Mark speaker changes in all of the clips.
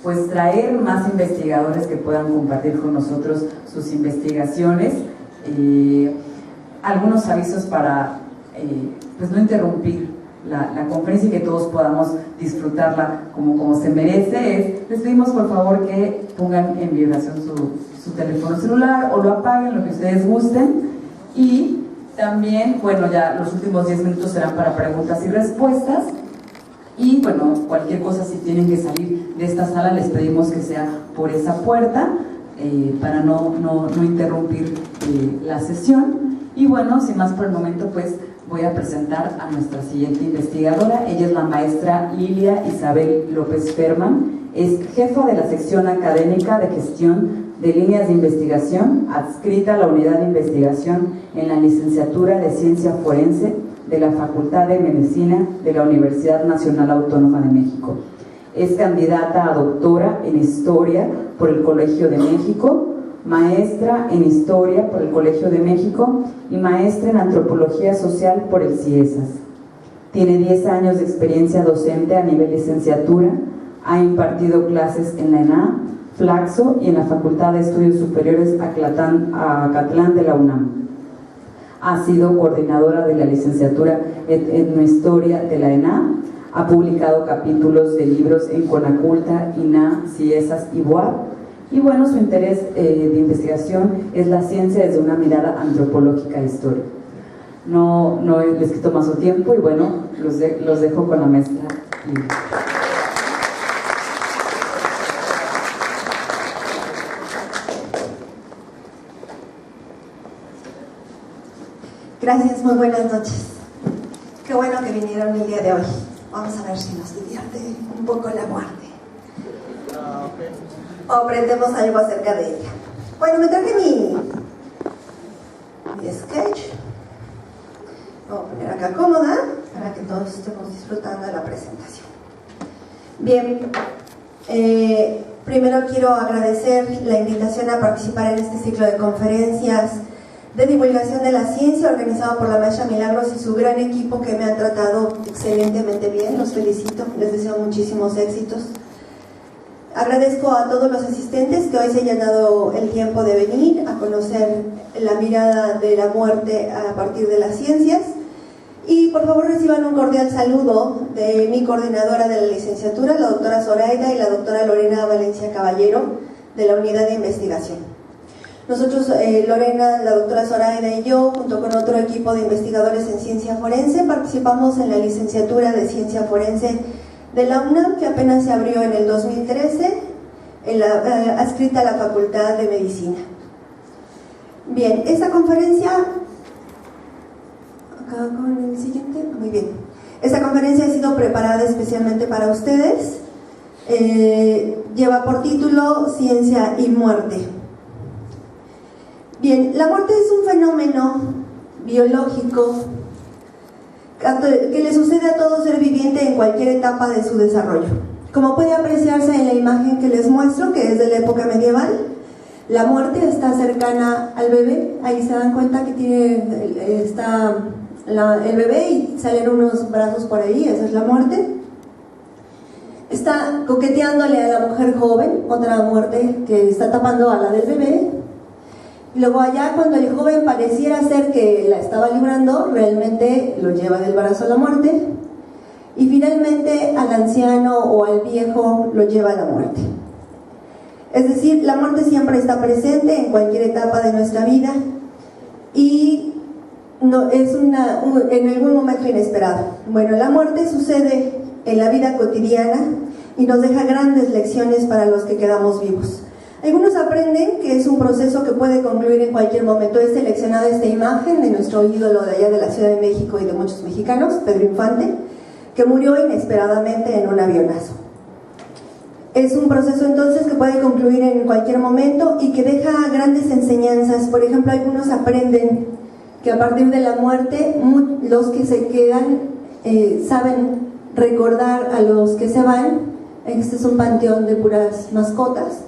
Speaker 1: pues traer más investigadores que puedan compartir con nosotros sus investigaciones. Algunos avisos para pues no interrumpir la conferencia y que todos podamos disfrutarla como se merece. Les pedimos por favor que pongan en vibración su teléfono celular o lo apaguen, lo que ustedes gusten. Y también, bueno, ya los últimos 10 minutos serán para preguntas y respuestas. Y bueno, cualquier cosa, si tienen que salir de esta sala, les pedimos que sea por esa puerta para no interrumpir la sesión. Y bueno, sin más por el momento, pues voy a presentar a nuestra siguiente investigadora. Ella es la maestra Lilia Isabel López Ferman. Es jefa de la sección académica de gestión de líneas de investigación, adscrita a la unidad de investigación en la licenciatura de Ciencia Forense de la Facultad de Medicina de la Universidad Nacional Autónoma de México. Es candidata a doctora en Historia por el Colegio de México, maestra en Historia por el Colegio de México y maestra en Antropología Social por el CIESAS. Tiene 10 años de experiencia docente a nivel licenciatura, ha impartido clases en la ENA, Flaxo y en la Facultad de Estudios Superiores Acatlán de la UNAM. Ha sido coordinadora de la licenciatura en Etnohistoria de la ENA, ha publicado capítulos de libros en Conaculta, INA, CIESAS y BOAB. Y bueno, su interés de investigación es la ciencia desde una mirada antropológica e histórica. No les quito más su tiempo y bueno, los dejo con la maestra.
Speaker 2: Gracias, muy buenas noches. Qué bueno que vinieron el día de hoy. Vamos a ver si nos divierte un poco la muerte. O aprendemos algo acerca de ella. Bueno, me traje mi sketch. Voy a poner acá cómoda para que todos estemos disfrutando de la presentación. Bien, primero quiero agradecer la invitación a participar en este ciclo de conferencias de divulgación de la ciencia organizado por la maestra Milagros y su gran equipo, que me han tratado excelentemente bien. Los felicito, les deseo muchísimos éxitos. Agradezco a todos los asistentes que hoy se hayan dado el tiempo de venir a conocer la mirada de la muerte a partir de las ciencias. Y por favor reciban un cordial saludo de mi coordinadora de la licenciatura, la doctora Zoraida, y la doctora Lorena Valencia Caballero, de la unidad de investigación. Nosotros, Lorena, la doctora Zoraida y yo, junto con otro equipo de investigadores en ciencia forense, participamos en la licenciatura de ciencia forense de la UNAM, que apenas se abrió en el 2013, adscrita a la Facultad de Medicina. Bien, esta conferencia, acá con el siguiente, muy bien. Esta conferencia ha sido preparada especialmente para ustedes. Lleva por título Ciencia y Muerte. Bien, la muerte es un fenómeno biológico que le sucede a todo ser viviente en cualquier etapa de su desarrollo. Como puede apreciarse en la imagen que les muestro, que es de la época medieval, la muerte está cercana al bebé. Ahí se dan cuenta que está el bebé y salen unos brazos por ahí, esa es la muerte. Está coqueteándole a la mujer joven, otra muerte que está tapando a la del bebé. Luego allá, cuando el joven pareciera ser que la estaba librando, realmente lo lleva del brazo a la muerte. Y finalmente al anciano o al viejo lo lleva a la muerte. Es decir, la muerte siempre está presente en cualquier etapa de nuestra vida y no, es en algún momento inesperado. Bueno, la muerte sucede en la vida cotidiana y nos deja grandes lecciones para los que quedamos vivos. Algunos aprenden que es un proceso que puede concluir en cualquier momento. He seleccionado esta imagen de nuestro ídolo de allá de la Ciudad de México y de muchos mexicanos, Pedro Infante, que murió inesperadamente en un avionazo. Es un proceso entonces que puede concluir en cualquier momento y que deja grandes enseñanzas. Por ejemplo, algunos aprenden que a partir de la muerte, los que se quedan saben recordar a los que se van. Este es un panteón de puras mascotas.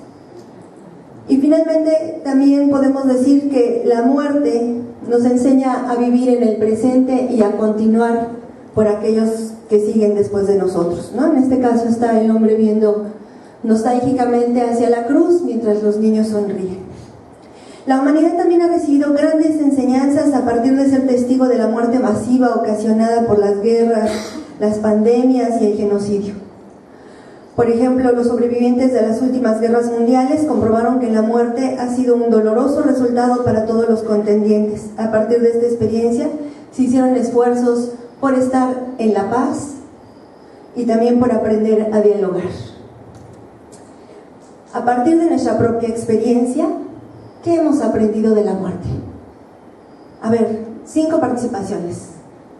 Speaker 2: Y finalmente también podemos decir que la muerte nos enseña a vivir en el presente y a continuar por aquellos que siguen después de nosotros, ¿no? En este caso está el hombre viendo nostálgicamente hacia la cruz mientras los niños sonríen. La humanidad también ha recibido grandes enseñanzas a partir de ser testigo de la muerte masiva ocasionada por las guerras, las pandemias y el genocidio. Por ejemplo, los sobrevivientes de las últimas guerras mundiales comprobaron que la muerte ha sido un doloroso resultado para todos los contendientes. A partir de esta experiencia se hicieron esfuerzos por estar en la paz y también por aprender a dialogar. A partir de nuestra propia experiencia, ¿qué hemos aprendido de la muerte? A ver, 5 participaciones.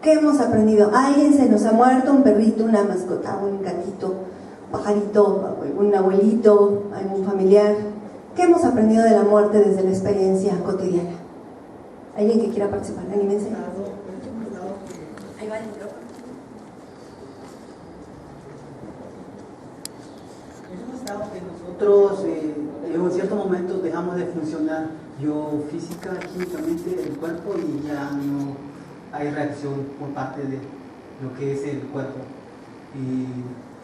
Speaker 2: ¿Qué hemos aprendido? ¿Alguien se nos ha muerto? ¿Un perrito, una mascota, un gatito, un pajarito, un abuelito, algún familiar? ¿Qué hemos aprendido de la muerte desde la experiencia cotidiana? ¿Alguien que quiera participar? Anímense. Ahí va el micrófono.
Speaker 3: Es un estado que nosotros en ciertos momentos dejamos de funcionar biofísica, químicamente el cuerpo, y ya no hay reacción por parte de lo que es el cuerpo. Y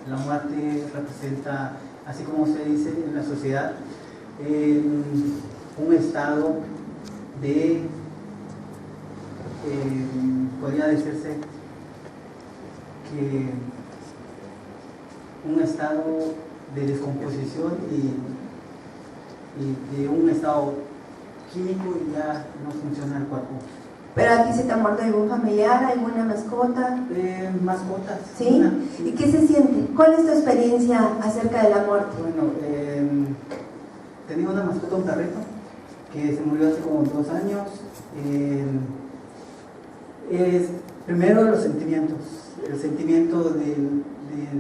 Speaker 3: la muerte representa, así como se dice en la sociedad, un estado de, podría decirse que un estado de descomposición y de un estado químico, y ya no funciona el cuerpo.
Speaker 2: ¿Pero aquí se te ha muerto algún familiar, alguna mascota?
Speaker 3: Mascotas.
Speaker 2: ¿Sí? ¿Y qué se siente? ¿Cuál es tu experiencia acerca de la muerte?
Speaker 3: Bueno, tenía una mascota, un perrito, que se murió hace como 2 años. Primero los sentimientos, el sentimiento de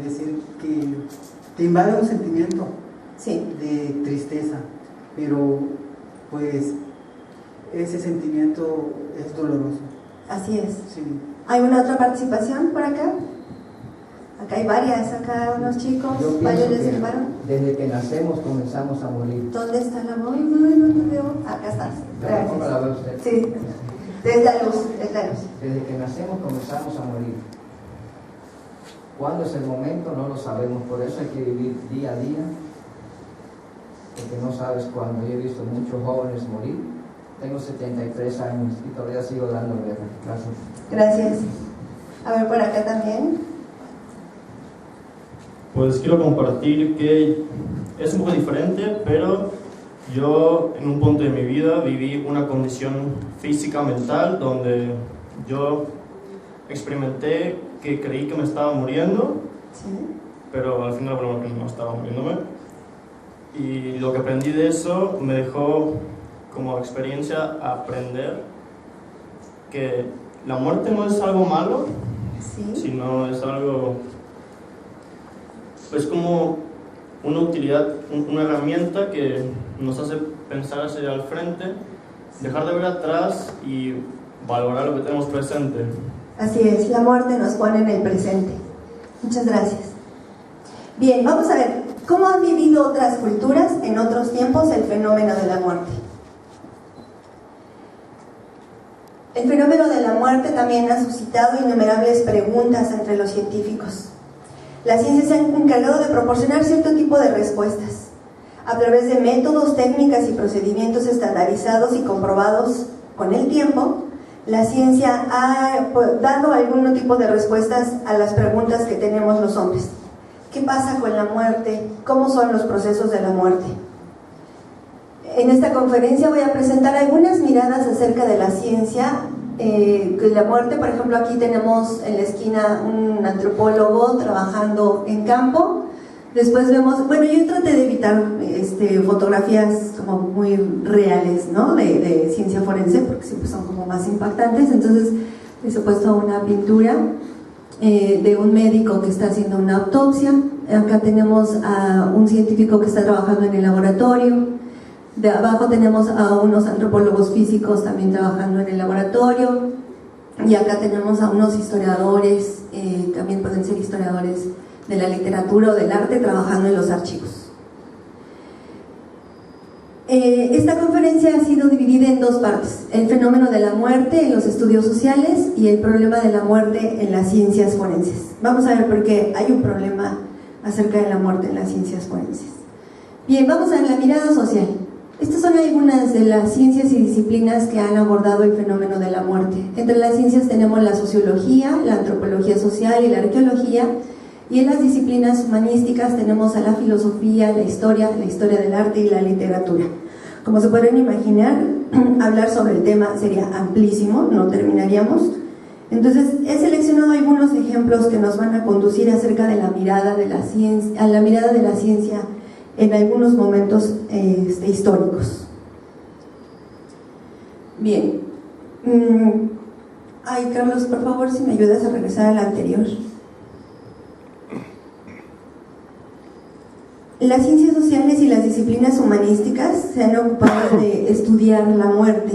Speaker 3: decir que te invade un sentimiento,
Speaker 2: sí,
Speaker 3: de tristeza, pero pues ese sentimiento es doloroso.
Speaker 2: Así es.
Speaker 3: Sí.
Speaker 2: ¿Hay una otra participación por acá? Acá hay varias, acá unos chicos, varios les llamaron.
Speaker 4: Desde que nacemos comenzamos a morir.
Speaker 2: ¿Dónde está la voz? No te veo. Acá estás.
Speaker 4: ¿Cómo la ve usted?
Speaker 2: Sí, es la luz, es la luz.
Speaker 4: Desde que nacemos comenzamos a morir. ¿Cuándo es el momento? No lo sabemos, por eso hay que vivir día a día, porque no sabes cuándo. Yo he visto muchos jóvenes morir. Tengo 73 años y todavía sigo dando guerra. Gracias.
Speaker 2: Gracias. A ver, por acá también.
Speaker 5: Pues quiero compartir que es un poco diferente, pero yo en un punto de mi vida viví una condición física, mental, donde yo experimenté que creí que me estaba muriendo,
Speaker 2: Sí.
Speaker 5: pero al final, bueno, que no estaba muriéndome. Y lo que aprendí de eso me dejó como experiencia aprender que la muerte no es algo malo,
Speaker 2: Sí.
Speaker 5: sino es algo, pues como una utilidad, una herramienta que nos hace pensar hacia el frente, dejar de ver atrás y valorar lo que tenemos presente.
Speaker 2: Así es, la muerte nos pone en el presente. Muchas gracias. Bien, vamos a ver cómo han vivido otras culturas en otros tiempos el fenómeno de la muerte. El fenómeno de la muerte también ha suscitado innumerables preguntas entre los científicos. La ciencia se ha encargado de proporcionar cierto tipo de respuestas a través de métodos, técnicas y procedimientos estandarizados y comprobados con el tiempo. La ciencia ha dado algún tipo de respuestas a las preguntas que tenemos los hombres. ¿Qué pasa con la muerte? ¿Cómo son los procesos de la muerte? En esta conferencia voy a presentar algunas miradas acerca de la ciencia, de la muerte. Por ejemplo, aquí tenemos en la esquina un antropólogo trabajando en campo. Después vemos, bueno, yo traté de evitar fotografías como muy reales, ¿no? De ciencia forense, porque siempre son como más impactantes. Entonces les he puesto una pintura de un médico que está haciendo una autopsia. Acá tenemos a un científico que está trabajando en el laboratorio. De abajo tenemos a unos antropólogos físicos también trabajando en el laboratorio. Y acá tenemos a unos historiadores, también pueden ser historiadores de la literatura o del arte, trabajando en los archivos. Esta conferencia ha sido dividida en 2 partes: el fenómeno de la muerte en los estudios sociales y el problema de la muerte en las ciencias forenses. Vamos a ver por qué hay un problema acerca de la muerte en las ciencias forenses. Bien, vamos a la mirada social. Estas son algunas de las ciencias y disciplinas que han abordado el fenómeno de la muerte. Entre las ciencias tenemos la sociología, la antropología social y la arqueología, y en las disciplinas humanísticas tenemos a la filosofía, la historia del arte y la literatura. Como se pueden imaginar, hablar sobre el tema sería amplísimo, no terminaríamos. Entonces, he seleccionado algunos ejemplos que nos van a conducir acerca de la mirada de la ciencia, a la mirada de la ciencia en algunos momentos históricos. Bien. Ay, Carlos, por favor, si me ayudas a regresar al anterior. Las ciencias sociales y las disciplinas humanísticas se han ocupado de estudiar la muerte.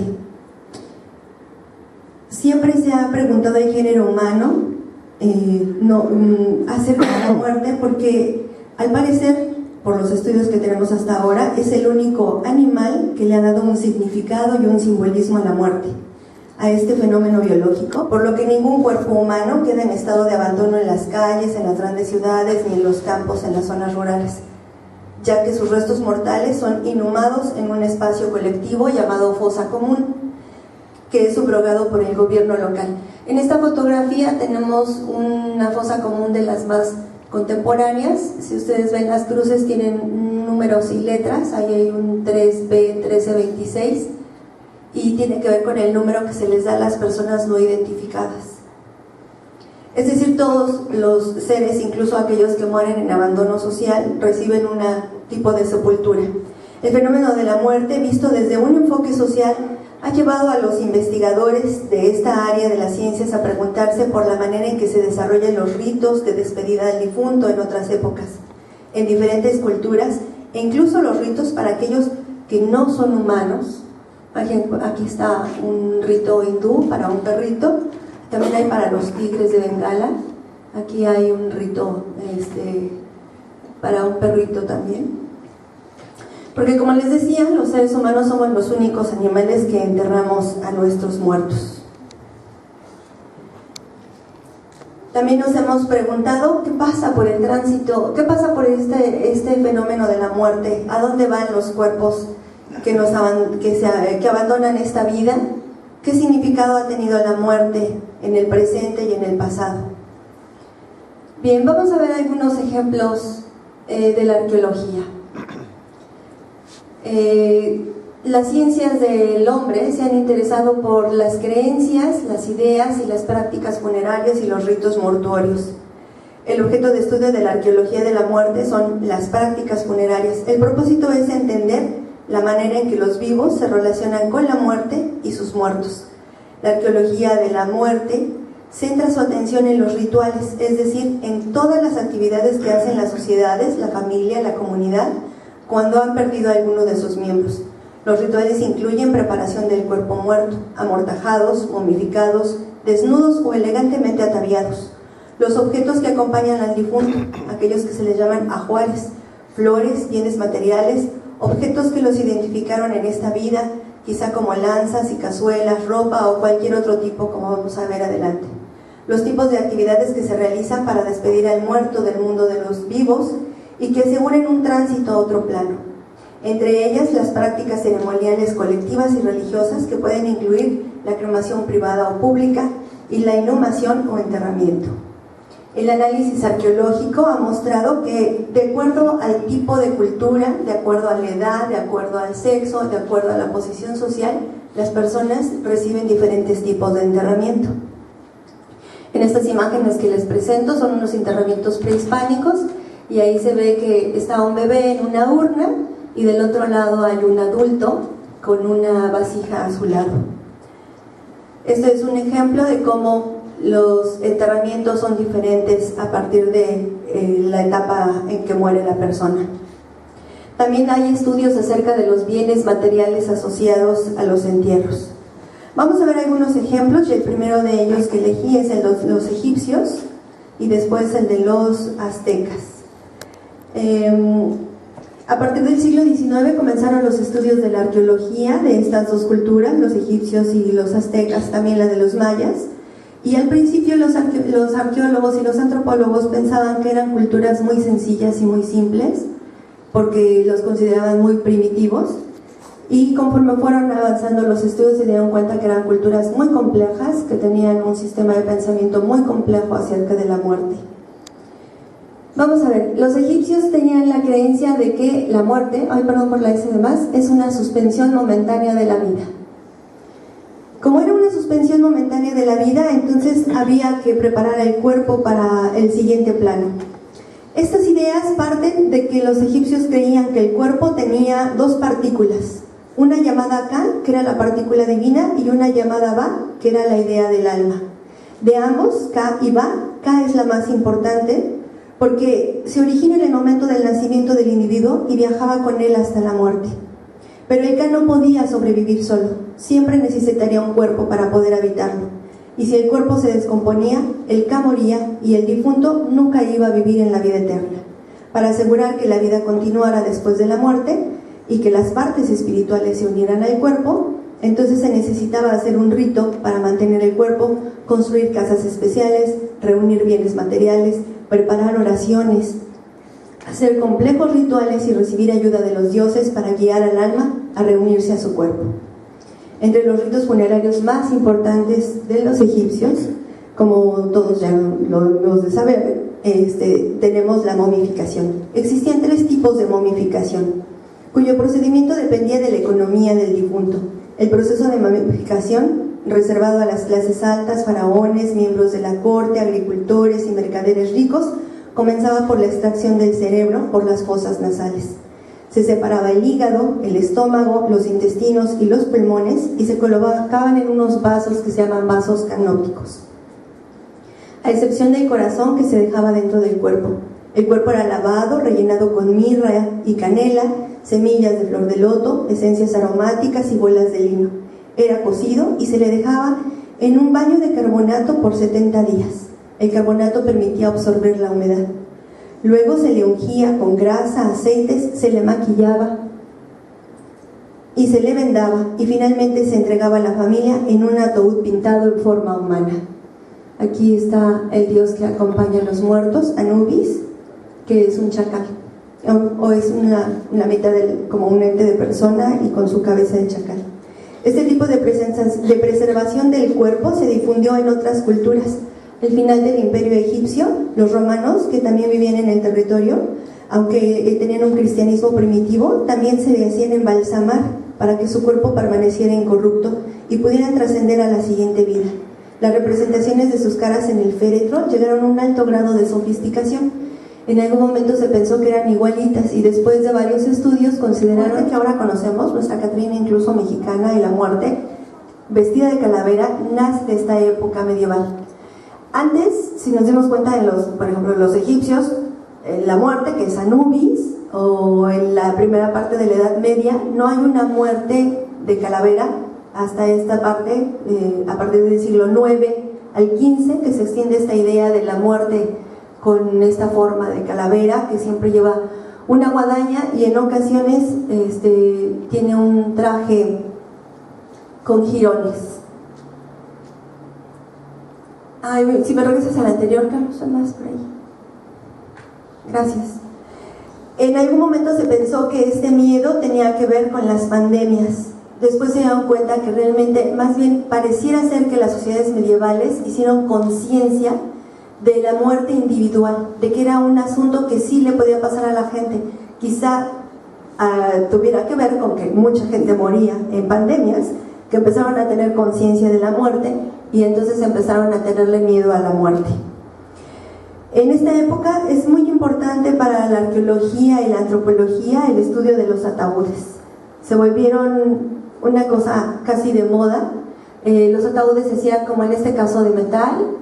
Speaker 2: Siempre se ha preguntado al género humano acerca de la muerte, porque al parecer, por los estudios que tenemos hasta ahora, es el único animal que le ha dado un significado y un simbolismo a la muerte, a este fenómeno biológico, por lo que ningún cuerpo humano queda en estado de abandono en las calles, en las grandes ciudades, ni en los campos, en las zonas rurales, ya que sus restos mortales son inhumados en un espacio colectivo llamado fosa común, que es subrogado por el gobierno local. En esta fotografía tenemos una fosa común de las más contemporáneas. Si ustedes ven, las cruces tienen números y letras. Ahí hay un 3B1326 y tiene que ver con el número que se les da a las personas no identificadas. Es decir, todos los seres, incluso aquellos que mueren en abandono social, reciben un tipo de sepultura. El fenómeno de la muerte, visto desde un enfoque social, ha llevado a los investigadores de esta área de las ciencias a preguntarse por la manera en que se desarrollan los ritos de despedida del difunto en otras épocas, en diferentes culturas, e incluso los ritos para aquellos que no son humanos. Aquí está un rito hindú para un perrito, también hay para los tigres de Bengala, aquí hay un rito para un perrito también. Porque, como les decía, los seres humanos somos los únicos animales que enterramos a nuestros muertos. También nos hemos preguntado qué pasa por el tránsito, qué pasa por este fenómeno de la muerte, a dónde van los cuerpos que abandonan esta vida, qué significado ha tenido la muerte en el presente y en el pasado. Bien, vamos a ver algunos ejemplos de la arqueología. Las ciencias del hombre se han interesado por las creencias, las ideas y las prácticas funerarias y los ritos mortuorios. El objeto de estudio de la arqueología de la muerte son las prácticas funerarias. El propósito es entender la manera en que los vivos se relacionan con la muerte y sus muertos. La arqueología de la muerte centra su atención en los rituales, es decir, en todas las actividades que hacen las sociedades, la familia, la comunidad, cuando han perdido a alguno de sus miembros. Los rituales incluyen preparación del cuerpo muerto, amortajados, momificados, desnudos o elegantemente ataviados. Los objetos que acompañan al difunto, aquellos que se les llaman ajuares, flores, bienes materiales, objetos que los identificaron en esta vida, quizá como lanzas y cazuelas, ropa o cualquier otro tipo, como vamos a ver adelante. Los tipos de actividades que se realizan para despedir al muerto del mundo de los vivos y que aseguren un tránsito a otro plano. Entre ellas, las prácticas ceremoniales colectivas y religiosas que pueden incluir la cremación privada o pública y la inhumación o enterramiento. El análisis arqueológico ha mostrado que, de acuerdo al tipo de cultura, de acuerdo a la edad, de acuerdo al sexo, de acuerdo a la posición social, las personas reciben diferentes tipos de enterramiento. En estas imágenes que les presento son unos enterramientos prehispánicos, y ahí se ve que está un bebé en una urna y del otro lado hay un adulto con una vasija a su lado. Este es un ejemplo de cómo los enterramientos son diferentes a partir de la etapa en que muere la persona. También hay estudios acerca de los bienes materiales asociados a los entierros. Vamos a ver algunos ejemplos, y el primero de ellos que elegí es el de los egipcios y después el de los aztecas. A partir del siglo XIX comenzaron los estudios de la arqueología de estas dos culturas, los egipcios y los aztecas, también la de los mayas, y al principio los arqueólogos y los antropólogos pensaban que eran culturas muy sencillas y muy simples, porque los consideraban muy primitivos. Y conforme fueron avanzando los estudios se dieron cuenta que eran culturas muy complejas, que tenían un sistema de pensamiento muy complejo acerca de la muerte. Vamos a ver, los egipcios tenían la creencia de que la muerte, ay perdón por la S de más, es una suspensión momentánea de la vida. Como era una suspensión momentánea de la vida, entonces había que preparar el cuerpo para el siguiente plano. Estas ideas parten de que los egipcios creían que el cuerpo tenía dos partículas, una llamada Ka, que era la partícula divina, y una llamada Ba, que era la idea del alma. De ambos, Ka y Ba, Ka es la más importante porque se origina en el momento del nacimiento del individuo y viajaba con él hasta la muerte. Pero el Ka no podía sobrevivir solo, siempre necesitaría un cuerpo para poder habitarlo. Y si el cuerpo se descomponía, el Ka moría y el difunto nunca iba a vivir en la vida eterna. Para asegurar que la vida continuara después de la muerte y que las partes espirituales se unieran al cuerpo, entonces se necesitaba hacer un rito para mantener el cuerpo, construir casas especiales, reunir bienes materiales, preparar oraciones, hacer complejos rituales y recibir ayuda de los dioses para guiar al alma a reunirse a su cuerpo. Entre los ritos funerarios más importantes de los egipcios, como todos ya lo debemos de saber, tenemos la momificación. Existían 3 tipos de momificación, cuyo procedimiento dependía de la economía del difunto. El proceso de momificación, reservado a las clases altas, faraones, miembros de la corte, agricultores y mercaderes ricos, comenzaba por la extracción del cerebro por las fosas nasales. Se separaba el hígado, el estómago, los intestinos y los pulmones y se colocaban en unos vasos que se llaman vasos canópticos, a excepción del corazón, que se dejaba dentro del cuerpo. El cuerpo era lavado, rellenado con mirra y canela, semillas de flor de loto, esencias aromáticas y bolas de lino. Era cocido y se le dejaba en un baño de carbonato por 70 días. El carbonato permitía absorber la humedad. Luego se le ungía con grasa, aceites, se le maquillaba y se le vendaba, y finalmente se entregaba a la familia en un ataúd pintado en forma humana. Aquí está el dios que acompaña a los muertos, Anubis, que es un chacal, o es una mitad como un ente de persona y con su cabeza de chacal. Este tipo de preservación del cuerpo se difundió en otras culturas. Al final del imperio egipcio, los romanos, que también vivían en el territorio, aunque tenían un cristianismo primitivo, también se hacían embalsamar para que su cuerpo permaneciera incorrupto y pudieran trascender a la siguiente vida. Las representaciones de sus caras en el féretro llegaron a un alto grado de sofisticación. En algún momento se pensó que eran igualitas y después de varios estudios consideraron que ahora conocemos, nuestra Catrina incluso mexicana de la muerte, vestida de calavera, nace de esta época medieval. Antes, si nos dimos cuenta por ejemplo, los egipcios, la muerte, que es Anubis, o en la primera parte de la Edad Media, no hay una muerte de calavera hasta esta parte, a partir del siglo IX al XV, que se extiende esta idea de la muerte con esta forma de calavera, que siempre lleva una guadaña y en ocasiones tiene un traje con jirones. Ay, si me regresas al anterior, Carlos, son más por ahí. Gracias. En algún momento se pensó que este miedo tenía que ver con las pandemias. Después se dieron cuenta que realmente, más bien, pareciera ser que las sociedades medievales hicieron conciencia de la muerte individual, de que era un asunto que sí le podía pasar a la gente. Quizá tuviera que ver con que mucha gente moría en pandemias, que empezaron a tener conciencia de la muerte y entonces empezaron a tenerle miedo a la muerte. En esta época es muy importante para la arqueología y la antropología el estudio de los ataúdes. Se volvieron una cosa casi de moda. Los ataúdes se hacían, como en este caso, de metal.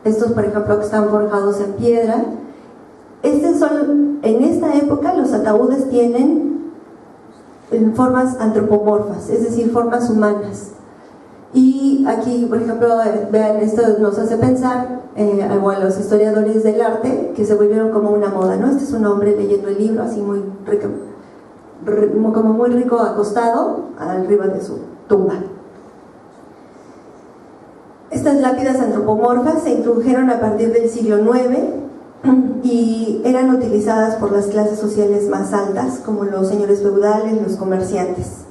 Speaker 2: Estos, por ejemplo, que están forjados en piedra. En esta época los ataúdes tienen formas antropomorfas, es decir, formas humanas. Y aquí, por ejemplo, vean, esto nos hace pensar a los historiadores del arte, que se volvieron como una moda, ¿no? Este es un hombre leyendo el libro, así muy rico, como muy rico, acostado arriba de su tumba. Estas lápidas antropomorfas se introdujeron a partir del siglo IX y eran utilizadas por las clases sociales más altas, como los señores feudales, los comerciantes.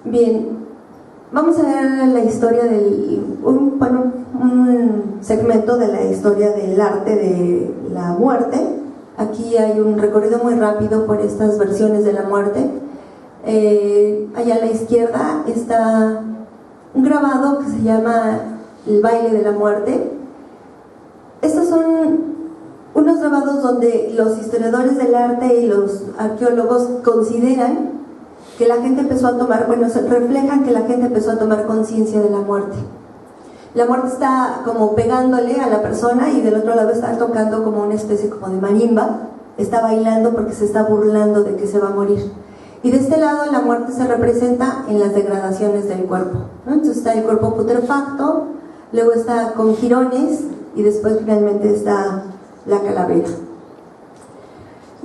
Speaker 2: Bien, vamos a ver la historia un segmento de la historia del arte de la muerte. Aquí hay un recorrido muy rápido por estas versiones de la muerte. Allá a la izquierda está un grabado que se llama El baile de la muerte. Estos son unos grabados donde los historiadores del arte y los arqueólogos consideran que la gente empezó a tomar, reflejan que la gente empezó a tomar conciencia de la muerte. La muerte está como pegándole a la persona y del otro lado está tocando como una especie como de marimba, está bailando porque se está burlando de que se va a morir. Y de este lado la muerte se representa en las degradaciones del cuerpo, ¿no? Entonces está el cuerpo putrefacto, luego está con jirones y después finalmente está la calavera.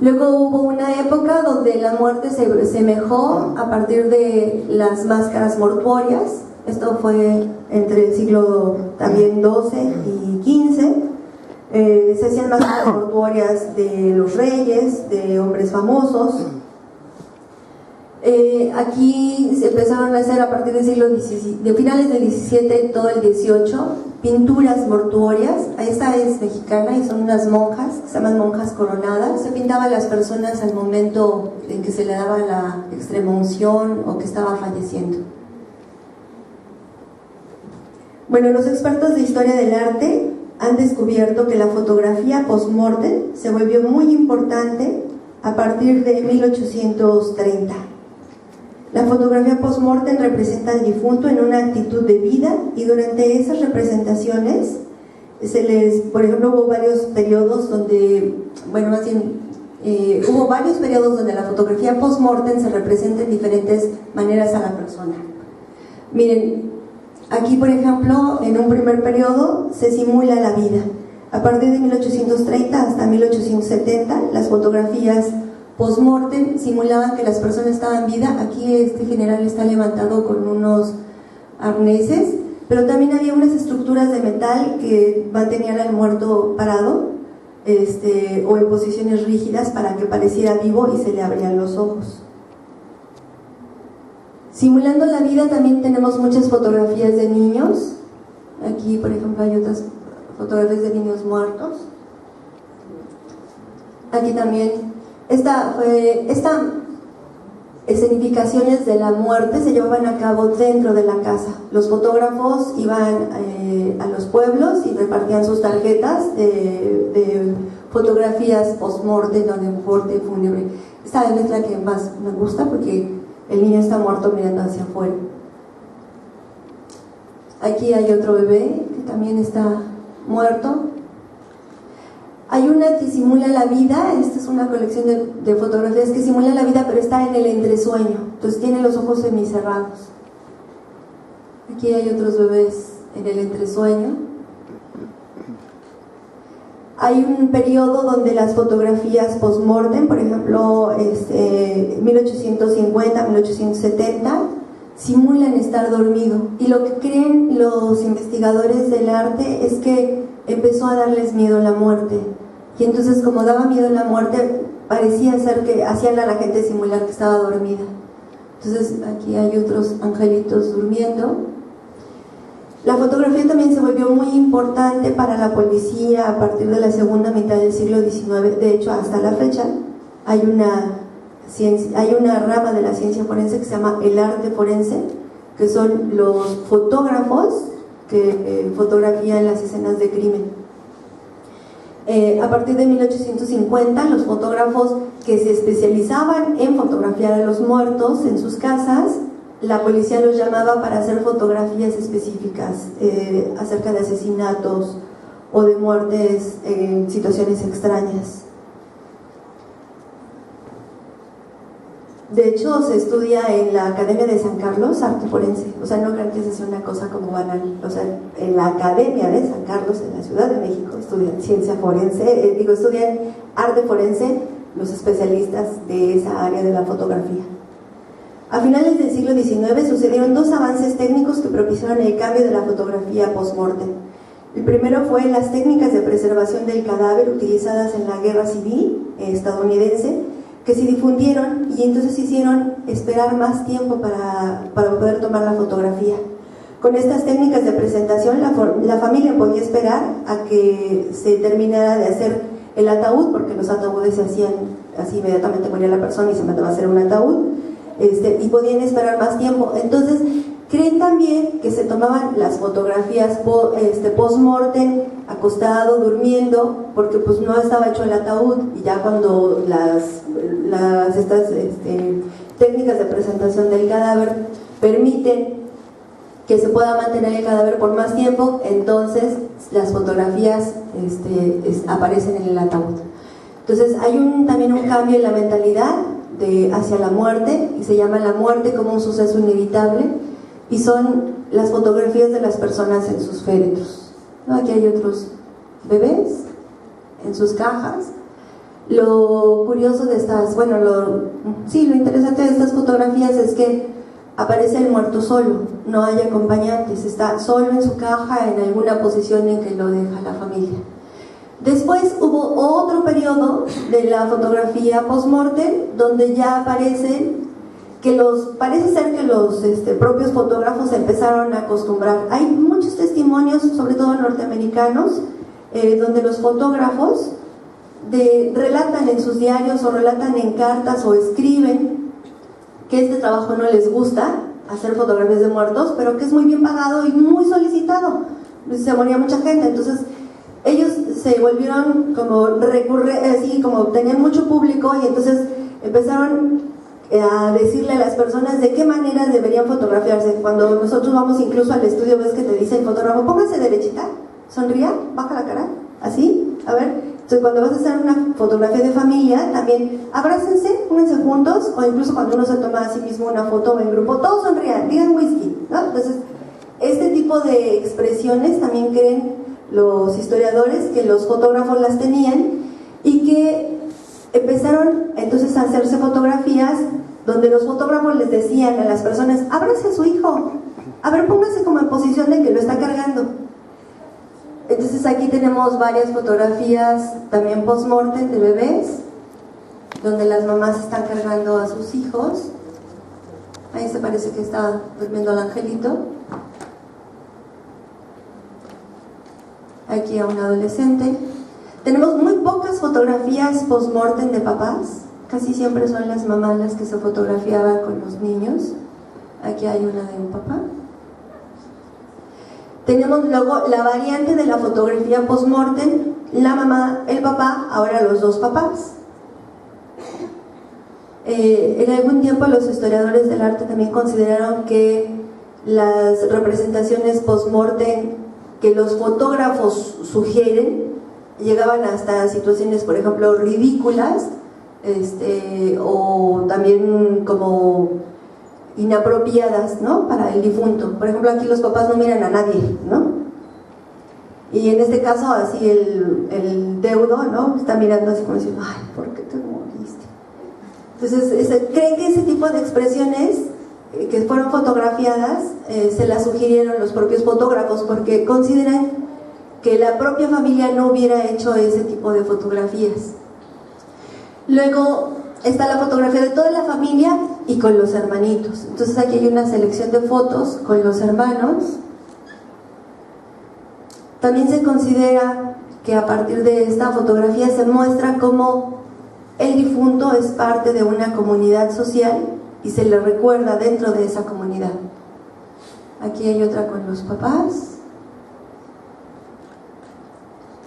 Speaker 2: Luego hubo una época donde la muerte se semejó a partir de las máscaras mortuorias. Esto fue entre el siglo también XII y XV. Se hacían máscaras mortuorias de los reyes, de hombres famosos. Aquí se empezaron a hacer a partir del siglo XVII, de finales del XVII, todo el XVIII, pinturas mortuorias. Esta es mexicana y son unas monjas, se llaman monjas coronadas. Se pintaban las personas al momento en que se le daba la extrema unción o que estaba falleciendo. Bueno, los expertos de historia del arte han descubierto que la fotografía post-mortem se volvió muy importante a partir de 1830. La fotografía post-mortem representa al difunto en una actitud de vida y durante esas representaciones por ejemplo, hubo varios periodos donde, hubo varios periodos donde la fotografía post-mortem se representa en diferentes maneras a la persona. Miren, aquí por ejemplo, en un primer periodo se simula la vida. A partir de 1830 hasta 1870, las fotografías post-mortem simulaban que las personas estaban en vida. Aquí este general está levantado con unos arneses, pero también había unas estructuras de metal que mantenían al muerto parado o en posiciones rígidas para que pareciera vivo y se le abrían los ojos. Simulando la vida también tenemos muchas fotografías de niños. Aquí por ejemplo hay otras fotografías de niños muertos. Aquí también estas escenificaciones de la muerte se llevaban a cabo dentro de la casa. Los fotógrafos iban a los pueblos y repartían sus tarjetas de fotografías post-mortem o de muerte fúnebre. Esta es la que más me gusta porque el niño está muerto mirando hacia afuera. Aquí hay otro bebé que también está muerto. Hay una que simula la vida. Esta es una colección de fotografías que simula la vida, pero está en el entresueño, entonces tiene los ojos semicerrados. Aquí hay otros bebés en el entresueño. Hay un periodo donde las fotografías post-mortem, por ejemplo 1850, 1870, simulan estar dormido, y lo que creen los investigadores del arte es que empezó a darles miedo la muerte, y entonces como daba miedo la muerte parecía ser que hacían a la gente simular que estaba dormida. Entonces aquí hay otros angelitos durmiendo. La fotografía también se volvió muy importante para la policía a partir de la segunda mitad del siglo XIX. De hecho, hasta la fecha hay una rama de la ciencia forense que se llama el arte forense, que son los fotógrafos que fotografían las escenas de crimen. A partir de 1850, los fotógrafos que se especializaban en fotografiar a los muertos en sus casas, la policía los llamaba para hacer fotografías específicas acerca de asesinatos o de muertes en situaciones extrañas. De hecho, se estudia en la Academia de San Carlos arte forense. O sea, no crean que es una cosa como banal. O sea, en la Academia de San Carlos, en la Ciudad de México, estudian ciencia forense, estudian arte forense los especialistas de esa área de la fotografía. A finales del siglo XIX sucedieron dos avances técnicos que propiciaron el cambio de la fotografía post-mortem. El primero fue las técnicas de preservación del cadáver utilizadas en la guerra civil estadounidense, que se difundieron y entonces hicieron esperar más tiempo para poder tomar la fotografía. Con estas técnicas de presentación, la familia podía esperar a que se terminara de hacer el ataúd, porque los ataúdes se hacían así, inmediatamente moría la persona y se mandaba a hacer un ataúd, y podían esperar más tiempo. Entonces, creen también que se tomaban las fotografías post-mortem, acostado, durmiendo, porque pues no estaba hecho el ataúd, y ya cuando estas técnicas de presentación del cadáver permiten que se pueda mantener el cadáver por más tiempo, entonces las fotografías aparecen en el ataúd. Entonces hay también un cambio en la mentalidad hacia la muerte, y se llama la muerte como un suceso inevitable, y son las fotografías de las personas en sus féretros, ¿no? Aquí hay otros bebés en sus cajas. Lo curioso de lo interesante de estas fotografías es que aparece el muerto solo, no hay acompañantes, está solo en su caja en alguna posición en que lo deja la familia. Después hubo otro periodo de la fotografía post-mortem donde ya aparecen que parece ser que los propios fotógrafos se empezaron a acostumbrar. Hay muchos testimonios, sobre todo norteamericanos, donde los fotógrafos relatan en sus diarios o relatan en cartas o escriben que este trabajo no les gusta, hacer fotografías de muertos, pero que es muy bien pagado y muy solicitado. Se moría mucha gente, entonces ellos se volvieron como tenían mucho público, y entonces empezaron a decirle a las personas de qué manera deberían fotografiarse. Cuando nosotros vamos incluso al estudio, ves que te dice el fotógrafo, póngase derechita, sonría, baja la cara, así, a ver. Entonces cuando vas a hacer una fotografía de familia, también abrácense, pónganse juntos, o incluso cuando uno se toma a sí mismo una foto en grupo, todos sonrían, digan whisky, ¿no? Entonces este tipo de expresiones también creen los historiadores que los fotógrafos las tenían, y que empezaron entonces a hacerse fotografías donde los fotógrafos les decían a las personas, ábrase a su hijo, a ver, póngase como en posición de que lo está cargando. Entonces aquí tenemos varias fotografías también post-mortem de bebés, donde las mamás están cargando a sus hijos. Ahí se parece que está durmiendo el angelito. Aquí a un adolescente. Tenemos muy pocas fotografías post-mortem de papás, casi siempre son las mamás las que se fotografiaban con los niños. Aquí hay una de un papá. Tenemos luego la variante de la fotografía post-mortem, la mamá, el papá, ahora los dos papás. En algún tiempo los historiadores del arte también consideraron que las representaciones post-mortem que los fotógrafos sugieren llegaban hasta situaciones, por ejemplo, ridículas, o también como inapropiadas, ¿no?, para el difunto. Por ejemplo, aquí los papás no miran a nadie, ¿no? Y en este caso, así el deudo, ¿no?, está mirando así como diciendo, ay, ¿por qué te moriste? Entonces, creen que ese tipo de expresiones que fueron fotografiadas se las sugirieron los propios fotógrafos, porque consideran que la propia familia no hubiera hecho ese tipo de fotografías. Luego está la fotografía de toda la familia y con los hermanitos. Entonces aquí hay una selección de fotos con los hermanos. También se considera que a partir de esta fotografía se muestra cómo el difunto es parte de una comunidad social y se le recuerda dentro de esa comunidad. Aquí hay otra con los papás.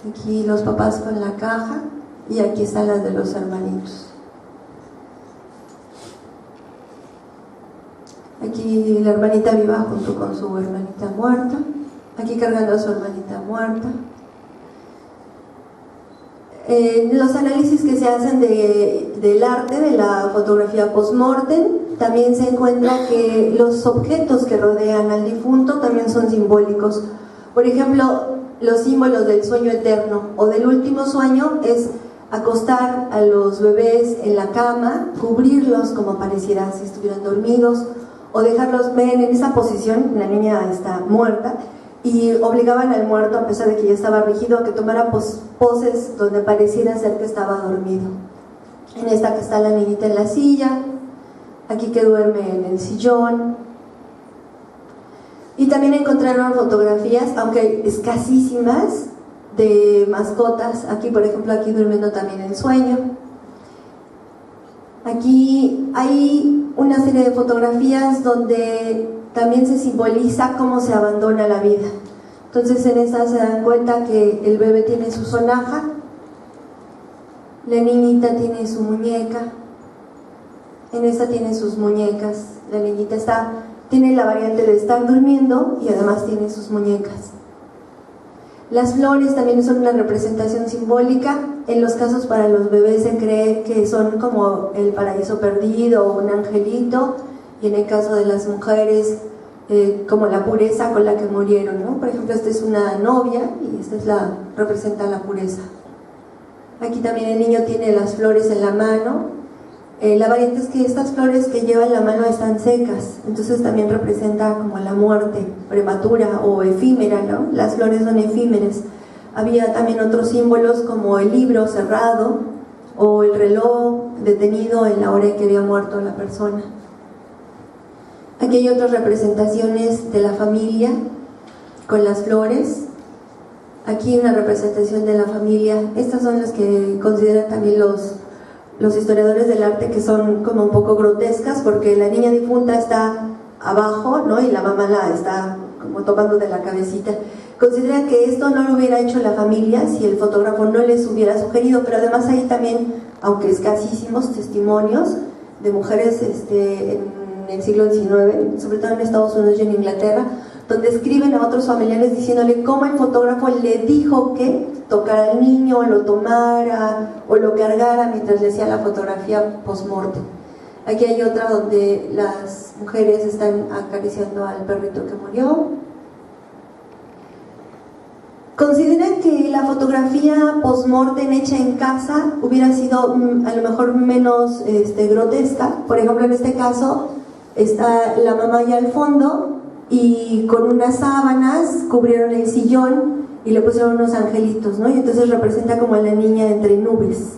Speaker 2: Aquí los papás con la caja, y aquí están las de los hermanitos. Aquí la hermanita viva junto con su hermanita muerta, aquí cargando a su hermanita muerta. Los análisis que se hacen del arte, de la fotografía post-mortem, también se encuentra que los objetos que rodean al difunto también son simbólicos. Por ejemplo, los símbolos del sueño eterno o del último sueño es acostar a los bebés en la cama, cubrirlos como pareciera si estuvieran dormidos, o dejarlos ver en esa posición, la niña está muerta, y obligaban al muerto, a pesar de que ya estaba rígido, a que tomara poses donde pareciera ser que estaba dormido. En esta que está la niñita en la silla, aquí que duerme en el sillón. Y también encontraron fotografías, aunque escasísimas, de mascotas. Aquí, por ejemplo, aquí durmiendo también en sueño. Aquí hay una serie de fotografías donde también se simboliza cómo se abandona la vida. Entonces en esta se dan cuenta que el bebé tiene su sonaja, la niñita tiene su muñeca, en esta tiene sus muñecas, la niñita tiene la variante de estar durmiendo y además tiene sus muñecas. Las flores también son una representación simbólica. En los casos para los bebés se cree que son como el paraíso perdido o un angelito, y en el caso de las mujeres como la pureza con la que murieron, ¿no? Por ejemplo, esta es una novia y esta representa la pureza. Aquí también el niño tiene las flores en la mano. La variante es que estas flores que lleva en la mano están secas, entonces también representa como la muerte prematura o efímera, ¿no? Las flores son efímeras. Había también otros símbolos como el libro cerrado o el reloj detenido en la hora en que había muerto la persona. Aquí hay otras representaciones de la familia con las flores. Aquí una representación de la familia. Estas son las que consideran también los historiadores del arte, que son como un poco grotescas, porque la niña difunta está abajo, ¿no? Y la mamá la está como tocando de la cabecita. Consideran que esto no lo hubiera hecho la familia si el fotógrafo no les hubiera sugerido, pero además hay también, aunque escasísimos, testimonios de mujeres en el siglo XIX, sobre todo en Estados Unidos y en Inglaterra, donde escriben a otros familiares diciéndole cómo el fotógrafo le dijo que tocara al niño, lo tomara o lo cargara mientras le hacía la fotografía post-mortem. Aquí hay otra donde las mujeres están acariciando al perrito que murió. Consideran que la fotografía post-mortem hecha en casa hubiera sido a lo mejor menos grotesca. Por ejemplo, en este caso está la mamá ya al fondo y con unas sábanas cubrieron el sillón y le pusieron unos angelitos, ¿no? Y entonces representa como a la niña entre nubes.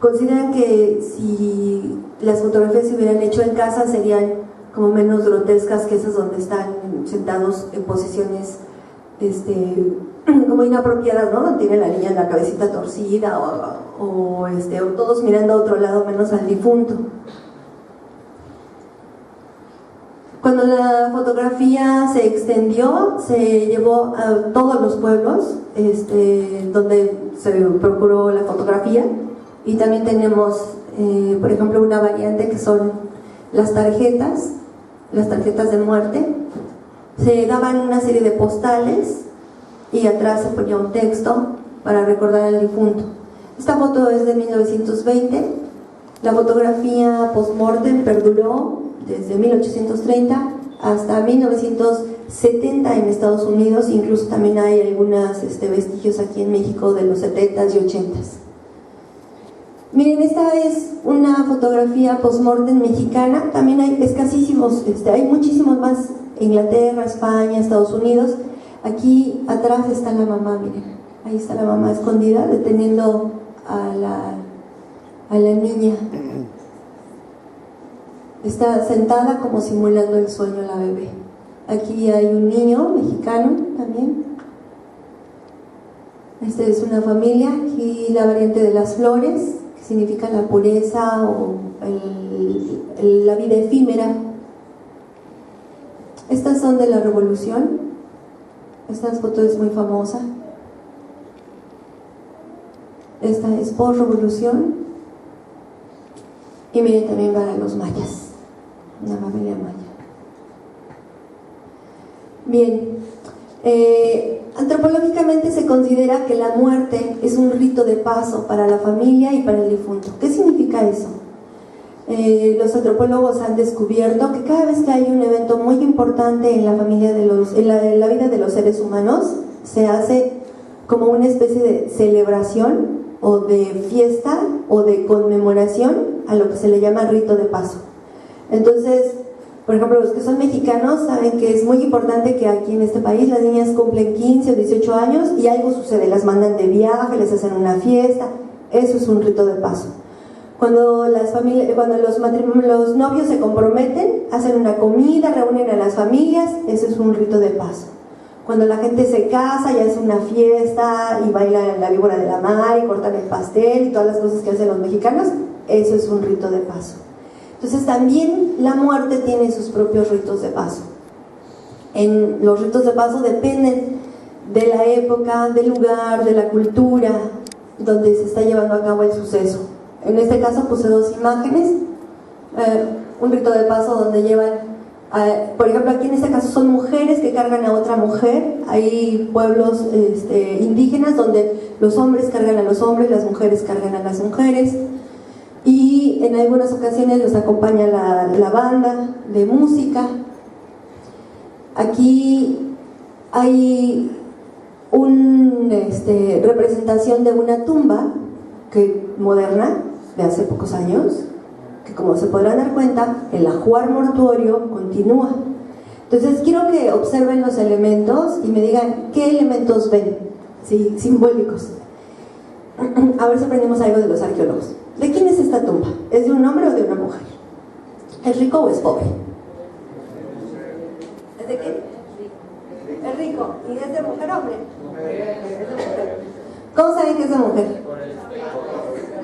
Speaker 2: Consideran que si las fotografías se hubieran hecho en casa serían como menos grotescas que esas donde están sentados en posiciones como inapropiadas, ¿no? Donde tiene la niña la cabecita torcida o todos mirando a otro lado menos al difunto. Cuando la fotografía se extendió, se llevó a todos los pueblos donde se procuró la fotografía, y también tenemos, por ejemplo, una variante que son las tarjetas de muerte. Se daban una serie de postales y atrás se ponía un texto para recordar al difunto. Esta foto es de 1920. La fotografía post-mortem perduró desde 1830 hasta 1970 en Estados Unidos. Incluso también hay algunos vestigios aquí en México de los 70s y 80s. Miren, esta es una fotografía post-mortem mexicana. También hay escasísimos, hay muchísimos más. Inglaterra, España, Estados Unidos. Aquí atrás está la mamá, miren, ahí está la mamá escondida deteniendo a la niña. Está sentada como simulando el sueño la bebé. Aquí hay un niño mexicano también. Esta es una familia. Aquí la variante de las flores, que significa la pureza o la vida efímera. Estas son de la Revolución. Esta foto es muy famosa. Esta es post-revolución. Y miren también para los mayas, una familia maya. Bien, antropológicamente se considera que la muerte es un rito de paso para la familia y para el difunto. ¿Qué significa eso? Los antropólogos han descubierto que cada vez que hay un evento muy importante en la familia en la vida de los seres humanos, se hace como una especie de celebración o de fiesta o de conmemoración a lo que se le llama rito de paso. Entonces, Por ejemplo, los que son mexicanos saben que es muy importante que aquí en este país las niñas cumplen 15 o 18 años y algo sucede, las mandan de viaje, les hacen una fiesta. Eso es un rito de paso. Cuando los novios se comprometen, hacen una comida, reúnen a las familias, eso es un rito de paso. Cuando la gente se casa y hace una fiesta y baila la víbora de la mar y cortan el pastel y todas las cosas que hacen los mexicanos, eso es un rito de paso. Entonces también la muerte tiene sus propios ritos de paso. Los ritos de paso dependen de la época, del lugar, de la cultura donde se está llevando a cabo el suceso. En este caso puse dos imágenes, un rito de paso donde llevan, por ejemplo aquí en este caso son mujeres que cargan a otra mujer. Hay pueblos indígenas donde los hombres cargan a los hombres, las mujeres cargan a las mujeres, y en algunas ocasiones los acompaña la banda de música. Aquí hay una representación de una tumba moderna de hace pocos años, que como se podrán dar cuenta, el ajuar mortuorio continúa. Entonces quiero que observen los elementos y me digan qué elementos ven, ¿sí? Simbólicos. A ver si aprendemos algo de los arqueólogos. ¿De quién es esta tumba? ¿Es de un hombre o de una mujer? ¿Es rico o es pobre? ¿Es de quién? Es rico. ¿Y es de mujer o hombre? Es de mujer. ¿Cómo saben que es de mujer?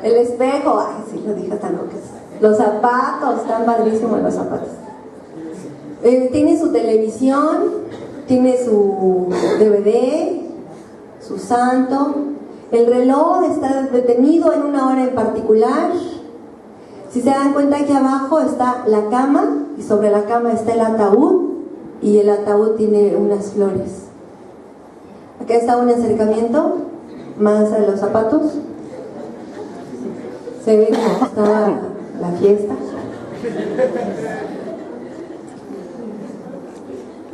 Speaker 2: El espejo. Ay, sí, lo dije tan locas. Los zapatos, están padrísimos los zapatos. Tiene su televisión, tiene su DVD, su santo. El reloj está detenido en una hora en particular. Si se dan cuenta, aquí abajo está la cama y sobre la cama está el ataúd, y el ataúd tiene unas flores. Acá está un acercamiento más a los zapatos. Se ve cómo está la fiesta.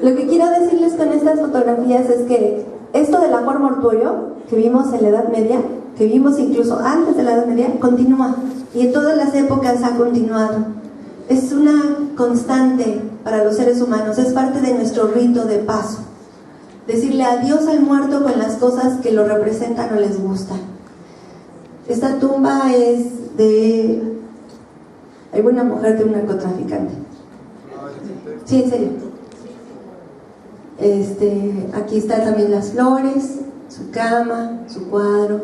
Speaker 2: Lo que quiero decirles con estas fotografías es que esto del ajuar mortuorio que vimos en la Edad Media, que vimos incluso antes de la Edad Media, continúa, y en todas las épocas ha continuado. Es una constante para los seres humanos, es parte de nuestro rito de paso. Decirle adiós al muerto con las cosas que lo representan o les gustan. Esta tumba es de alguna mujer de un narcotraficante. Sí, en serio. Aquí están también las flores, su cama, su cuadro.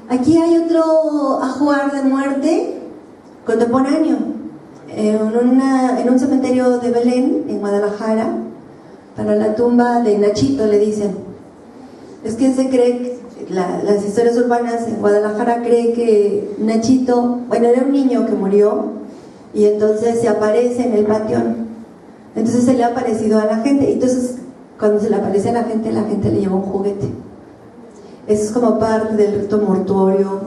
Speaker 2: Aquí hay otro ajuar de muerte contemporáneo en un cementerio de Belén, en Guadalajara, para la tumba de Nachito, le dicen. Es que se cree, las historias urbanas en Guadalajara creen que Nachito, bueno, era un niño que murió y entonces se aparece en el panteón. Entonces se le ha aparecido a la gente, y entonces cuando se le aparece a la gente le lleva un juguete. Eso es como parte del rito mortuorio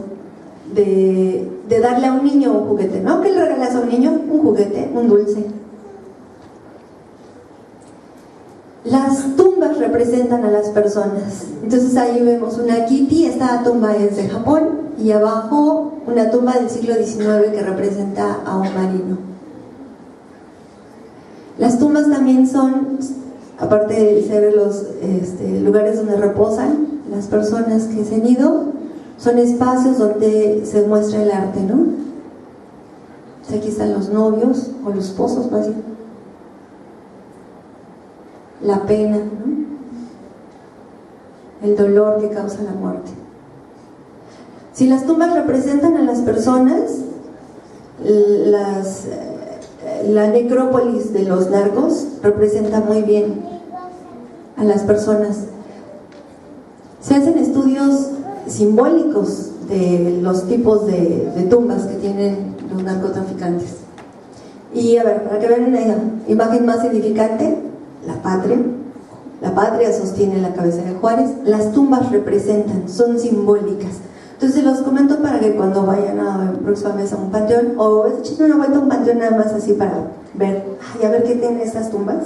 Speaker 2: de darle a un niño un juguete, ¿no? ¿Qué le regalas a un niño? Un juguete, un dulce. Las tumbas representan a las personas. Entonces ahí vemos una Kitty, esta tumba es de Japón, y abajo una tumba del siglo XIX que representa a un marino. Las tumbas también son, aparte de ser los lugares donde reposan las personas que se han ido, son espacios donde se muestra el arte, ¿no? Entonces aquí están los novios, o los esposos más bien. La pena, ¿no? El dolor que causa la muerte. Si las tumbas representan a las personas, la necrópolis de los narcos representa muy bien a las personas. Se hacen estudios simbólicos de los tipos de tumbas que tienen los narcotraficantes. Y a ver, para que vean una imagen más edificante, la patria. La patria sostiene la cabeza de Juárez. Las tumbas representan, son simbólicas. Entonces los comento para que cuando vayan a próxima vez a un panteón, o echen una vuelta a un panteón nada más así para ver, a ver qué tienen estas tumbas,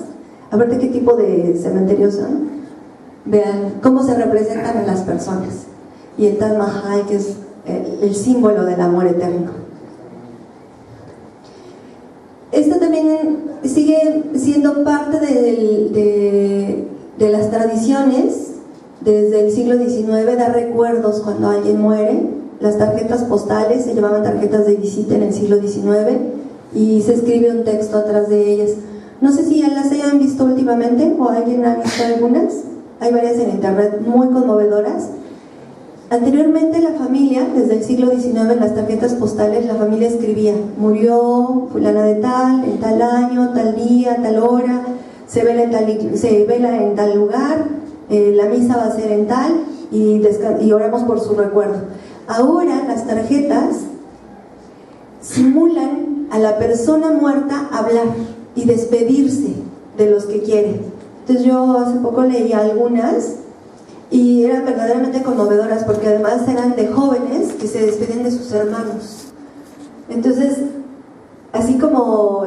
Speaker 2: a ver de qué tipo de cementerios son, vean cómo se representan a las personas. Y el Taj Mahal, que es el símbolo del amor eterno. Esto también sigue sigue siendo parte de las tradiciones. Desde el siglo XIX da recuerdos cuando alguien muere. Las tarjetas postales se llamaban tarjetas de visita en el siglo XIX y se escribe un texto atrás de ellas. No sé si ya las hayan visto últimamente o alguien ha visto algunas. Hay varias en internet muy conmovedoras. Anteriormente la familia, desde el siglo XIX, en las tarjetas postales, la familia escribía: murió fulana de tal, en tal año, tal día, tal hora, se vela en tal lugar, la misa va a ser en tal, y oramos por su recuerdo. Ahora las tarjetas simulan a la persona muerta hablar y despedirse de los que quiere. Entonces yo hace poco leí algunas y eran verdaderamente conmovedoras, porque además eran de jóvenes que se despiden de sus hermanos. Entonces, así como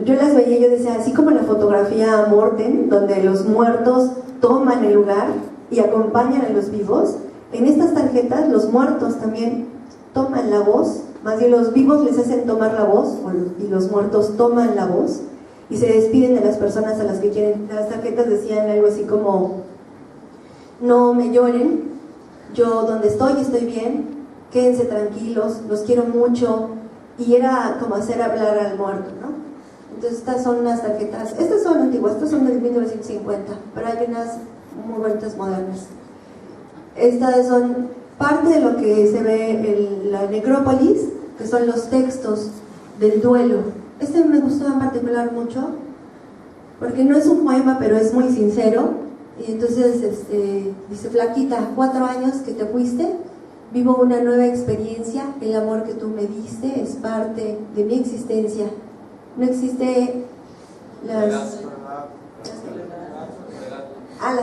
Speaker 2: yo las veía, yo decía, así como la fotografía Morten, donde los muertos toman el lugar y acompañan a los vivos, en estas tarjetas los muertos también toman la voz, más bien los vivos les hacen tomar la voz, y los muertos toman la voz y se despiden de las personas a las que quieren. Las tarjetas decían algo así como: no me lloren, yo donde estoy bien, quédense tranquilos, los quiero mucho. Y era como hacer hablar al muerto, ¿no? Entonces estas son unas tarjetas, estas son antiguas, estas son de 1950, pero hay unas muy bonitas modernas. Estas son parte de lo que se ve en la necrópolis, que son los textos del duelo. Este me gustó en particular mucho, porque no es un poema, pero es muy sincero. Y entonces dice: flaquita, 4 años que te fuiste, vivo una nueva experiencia, el amor que tú me diste es parte de mi existencia. No existe la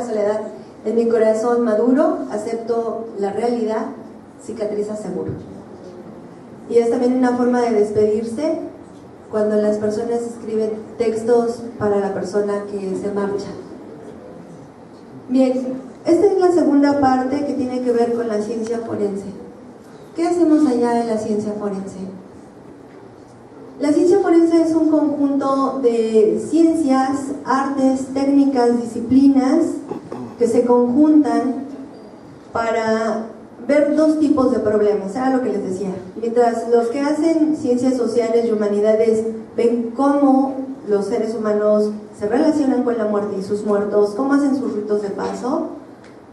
Speaker 2: soledad. En mi corazón maduro acepto la realidad, cicatriza seguro. Y es también una forma de despedirse cuando las personas escriben textos para la persona que se marcha. Bien, esta es la segunda parte, que tiene que ver con la ciencia forense. ¿Qué hacemos allá en la ciencia forense? La ciencia forense es un conjunto de ciencias, artes, técnicas, disciplinas que se conjuntan para ver 2 tipos de problemas. Era lo que les decía. Mientras los que hacen ciencias sociales y humanidades ven cómo los seres humanos se relacionan con la muerte y sus muertos, cómo hacen sus ritos de paso,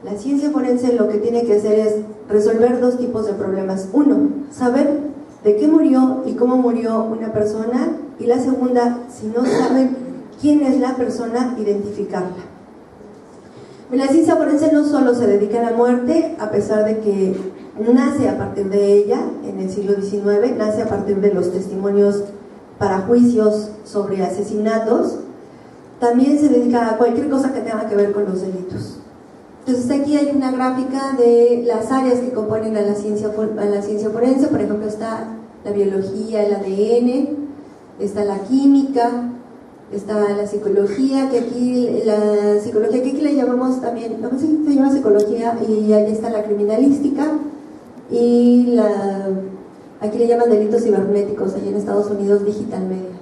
Speaker 2: la ciencia forense lo que tiene que hacer es resolver 2 tipos de problemas. Uno, saber de qué murió y cómo murió una persona, y la segunda, si no saben quién es la persona, identificarla. La ciencia forense no solo se dedica a la muerte, a pesar de que nace a partir de ella en el siglo XIX, nace a partir de los testimonios para juicios sobre asesinatos, también se dedica a cualquier cosa que tenga que ver con los delitos. Entonces aquí hay una gráfica de las áreas que componen a la ciencia forense. Por ejemplo, está la biología, el ADN, está la química, está la psicología, que aquí le llamamos también, no sé si se llama psicología, y ahí está la criminalística, y aquí le llaman delitos cibernéticos, allá en Estados Unidos digital media.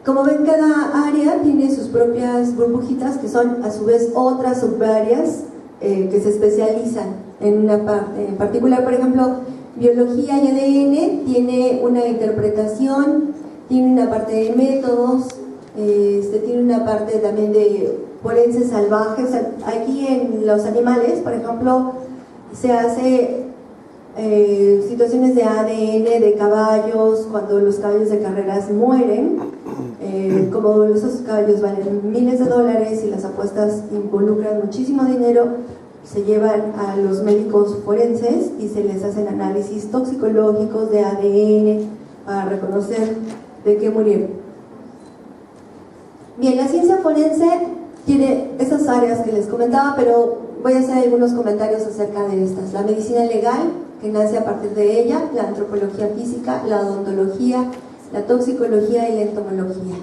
Speaker 2: Como ven, cada área tiene sus propias burbujitas, que son a su vez otras subáreas que se especializan en una parte en particular. Por ejemplo, biología y ADN tiene una interpretación, tiene una parte de métodos, tiene una parte también de forense salvaje. O sea, aquí en los animales, por ejemplo, se hace situaciones de ADN de caballos, cuando los caballos de carreras mueren. Como esos caballos valen miles de dólares y las apuestas involucran muchísimo dinero, se llevan a los médicos forenses y se les hacen análisis toxicológicos de ADN para reconocer de qué murieron. Bien, la ciencia forense tiene esas áreas que les comentaba, pero voy a hacer algunos comentarios acerca de estas. La medicina legal, que nace a partir de ella, la antropología física, la odontología, la toxicología y la entomología.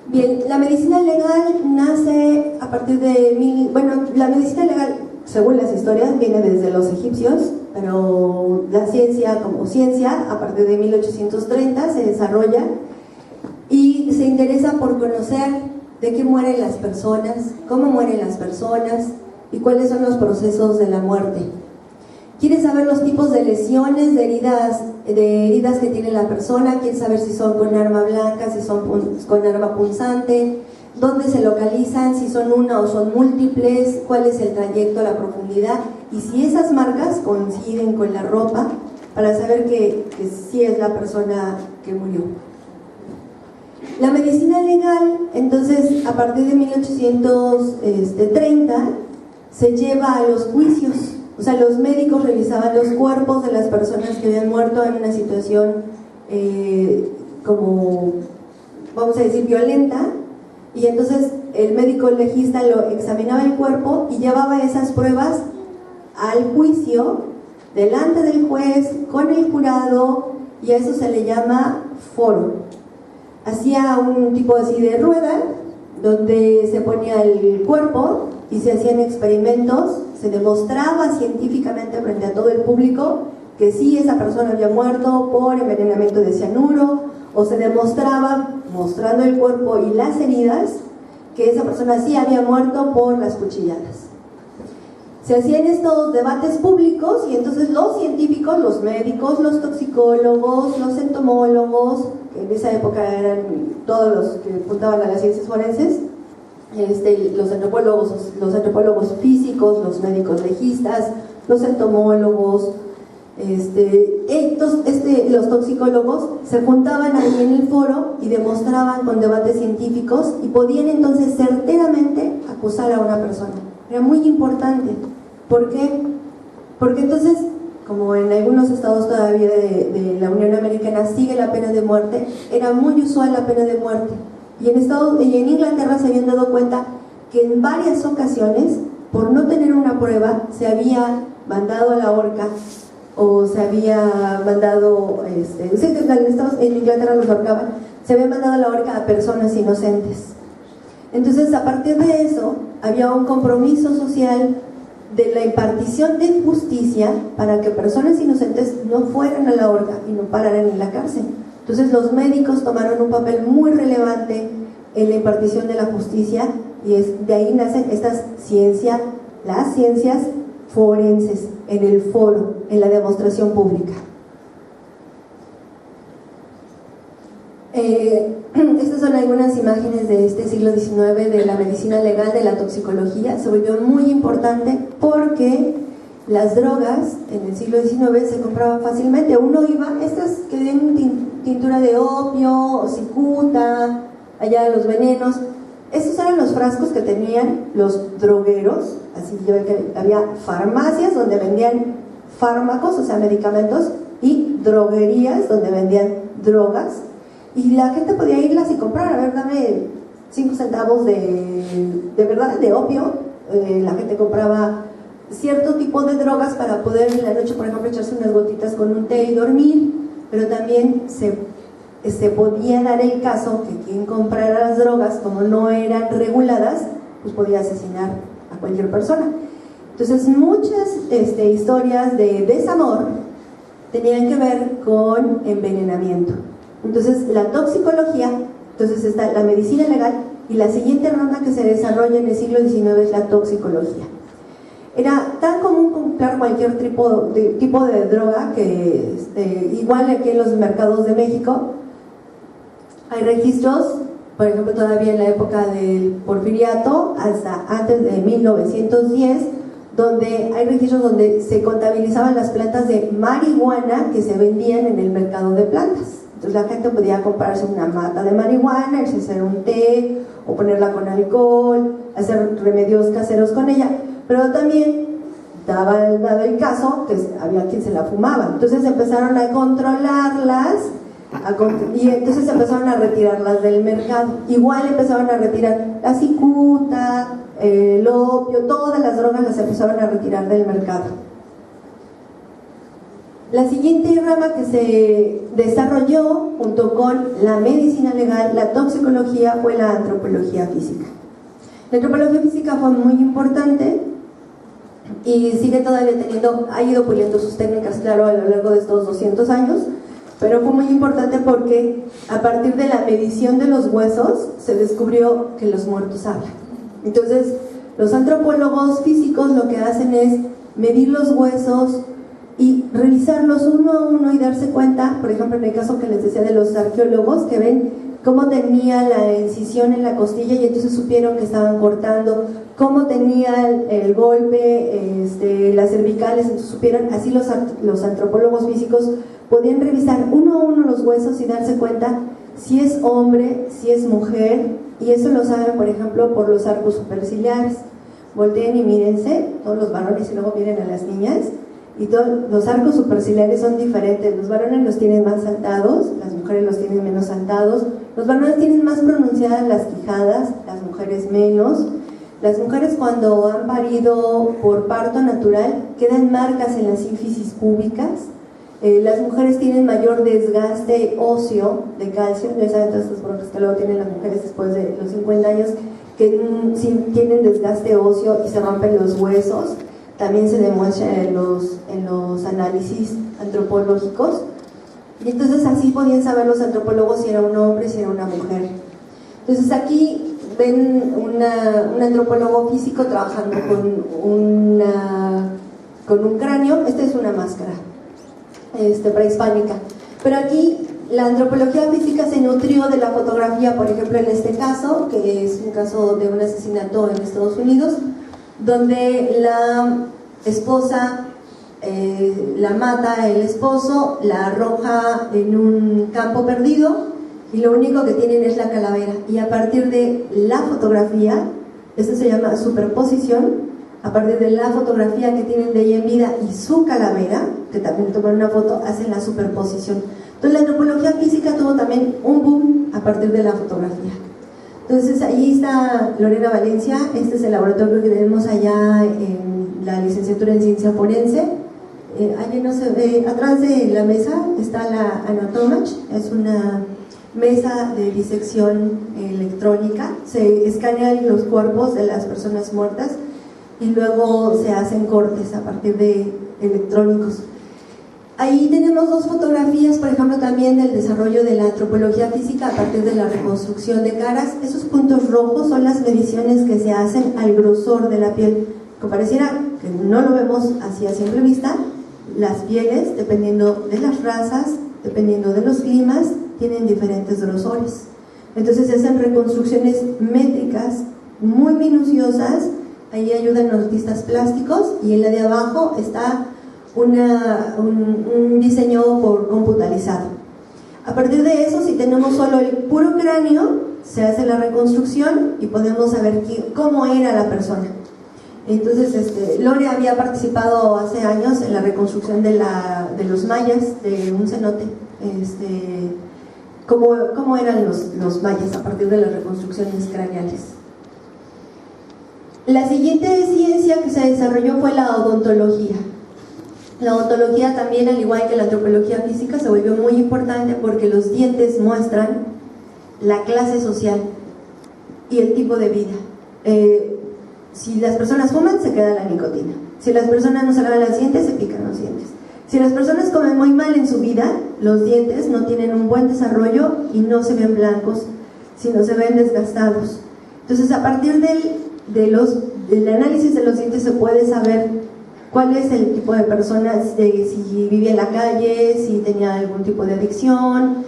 Speaker 2: Bien, la medicina legal nace a partir de... la medicina legal, según las historias, viene desde los egipcios, pero la ciencia como ciencia, a partir de 1830, se desarrolla y se interesa por conocer de qué mueren las personas, cómo mueren las personas y cuáles son los procesos de la muerte. Quiere saber los tipos de lesiones, de heridas que tiene la persona, quiere saber si son con arma blanca, si son con arma punzante, dónde se localizan, si son una o son múltiples, cuál es el trayecto, la profundidad, y si esas marcas coinciden con la ropa, para saber que sí es la persona que murió. La medicina legal, entonces, a partir de 1830, se lleva a los juicios. O sea, los médicos revisaban los cuerpos de las personas que habían muerto en una situación como, vamos a decir, violenta, y entonces el médico legista lo examinaba el cuerpo y llevaba esas pruebas al juicio, delante del juez, con el jurado, y a eso se le llama foro. Hacía un tipo así de rueda, donde se ponía el cuerpo y se hacían experimentos, se demostraba científicamente frente a todo el público que sí, esa persona había muerto por envenenamiento de cianuro, o se demostraba, mostrando el cuerpo y las heridas, que esa persona sí había muerto por las cuchilladas. Se hacían estos debates públicos y entonces los científicos, los médicos, los toxicólogos, los entomólogos, que en esa época eran todos los que apuntaban a las ciencias forenses, los antropólogos físicos, los médicos legistas, los entomólogos, los toxicólogos se juntaban ahí en el foro y demostraban con debates científicos y podían entonces certeramente acusar a una persona. Era muy importante. ¿Por qué? Porque entonces, como en algunos estados todavía de la Unión Americana sigue la pena de muerte, era muy usual la pena de muerte. Y en Inglaterra se habían dado cuenta que en varias ocasiones, por no tener una prueba, se había mandado a la horca, o se había mandado, en Inglaterra los ahorcaban, se había mandado a la horca a personas inocentes. Entonces, a partir de eso, había un compromiso social de la impartición de justicia para que personas inocentes no fueran a la horca y no pararan en la cárcel. Entonces, los médicos tomaron un papel muy relevante en la impartición de la justicia, y de ahí nacen las ciencias forenses, en el foro, en la demostración pública. Estas son algunas imágenes de este siglo XIX de la medicina legal, de la toxicología. Se volvió muy importante porque las drogas en el siglo XIX se compraban fácilmente. Uno iba, estas que tienen tintura de opio, o cicuta, allá los venenos, estos eran los frascos que tenían los drogueros. Así yo que había farmacias donde vendían fármacos, o sea, medicamentos, y droguerías donde vendían drogas, y la gente podía irlas y comprar. A ver, dame 5 centavos de opio. La gente compraba cierto tipo de drogas para poder en la noche, por ejemplo, echarse unas gotitas con un té y dormir, pero también se podía dar el caso que quien comprara las drogas, como no eran reguladas, pues podía asesinar a cualquier persona. Entonces, muchas historias de desamor tenían que ver con envenenamiento. Entonces, la toxicología, entonces está la medicina legal, y la siguiente rama que se desarrolla en el siglo XIX es la toxicología. Era tan común comprar cualquier tipo de droga que, igual aquí en los mercados de México, hay registros, por ejemplo, todavía en la época del Porfiriato, hasta antes de 1910, donde hay registros donde se contabilizaban las plantas de marihuana que se vendían en el mercado de plantas. Entonces la gente podía comprarse una mata de marihuana, hacer un té, o ponerla con alcohol, hacer remedios caseros con ella, pero también dado el caso que había quien se la fumaba. Entonces empezaron a controlarlas, y entonces empezaron a retirarlas del mercado. Igual empezaron a retirar la cicuta, el opio, todas las drogas las empezaron a retirar del mercado. La siguiente rama que se desarrolló junto con la medicina legal, la toxicología, fue la antropología física. La antropología física fue muy importante y sigue todavía ha ido puliendo sus técnicas, claro, a lo largo de estos 200 años, pero fue muy importante porque a partir de la medición de los huesos se descubrió que los muertos hablan. Entonces, los antropólogos físicos lo que hacen es medir los huesos y revisarlos uno a uno y darse cuenta, por ejemplo, en el caso que les decía de los arqueólogos, que ven cómo tenía la incisión en la costilla y entonces supieron que estaban cortando, cómo tenía el golpe, las cervicales, entonces supieron, así los antropólogos físicos podían revisar uno a uno los huesos y darse cuenta si es hombre, si es mujer, y eso lo saben, por ejemplo, por los arcos superciliares. Volteen y mírense, todos los varones, y luego miren a las niñas, y todos los arcos superciliares son diferentes. Los varones los tienen más saltados, las mujeres los tienen menos saltados. Los varones tienen más pronunciadas las quijadas, las mujeres menos. Las mujeres, cuando han parido por parto natural, quedan marcas en las ínfisis púbicas. Las mujeres tienen mayor desgaste óseo de calcio. Ya saben todas estas broncas que luego tienen las mujeres después de los 50 años, que sí tienen desgaste óseo y se rompen los huesos. También se demuestra en los análisis antropológicos. Y entonces así podían saber los antropólogos si era un hombre, si era una mujer. Entonces aquí ven un antropólogo físico trabajando con un cráneo. Esta es una máscara prehispánica. Pero aquí la antropología física se nutrió de la fotografía, por ejemplo en este caso, que es un caso de un asesinato en Estados Unidos, donde la esposa la mata el esposo, la arroja en un campo perdido y lo único que tienen es la calavera. Y a partir de la fotografía, esto se llama superposición, a partir de la fotografía que tienen de ella en vida y su calavera, que también toman una foto, hacen la superposición. Entonces la antropología física tuvo también un boom a partir de la fotografía. Entonces ahí está Lorena Valencia. Este es el laboratorio que tenemos allá en la licenciatura en ciencia forense. Allí no se ve, atrás de la mesa está la Anatomach, es una mesa de disección electrónica. Se escanean los cuerpos de las personas muertas y luego se hacen cortes a partir de electrónicos. Ahí tenemos dos fotografías, por ejemplo, también del desarrollo de la antropología física a partir de la reconstrucción de caras. Esos puntos rojos son las mediciones que se hacen al grosor de la piel, que pareciera que no lo vemos así a simple vista. Las pieles, dependiendo de las razas, dependiendo de los climas, tienen diferentes grosores. Entonces se hacen reconstrucciones métricas muy minuciosas. Ahí ayudan los artistas plásticos, y en la de abajo está un diseño por computarizado. A partir de eso, si tenemos solo el puro cráneo, se hace la reconstrucción y podemos saber cómo era la persona. Entonces, Lore había participado hace años en la reconstrucción de los mayas, de un cenote, cómo eran los mayas a partir de las reconstrucciones craneales. La siguiente ciencia que se desarrolló fue la odontología. La odontología también, al igual que la antropología física, se volvió muy importante porque los dientes muestran la clase social y el tipo de vida. Si las personas fuman, se queda la nicotina. Si las personas no se lavan los dientes, se pican los dientes. Si las personas comen muy mal en su vida, los dientes no tienen un buen desarrollo y no se ven blancos, sino se ven desgastados. Entonces, a partir del análisis de los dientes se puede saber cuál es el tipo de persona, si vivía en la calle, si tenía algún tipo de adicción,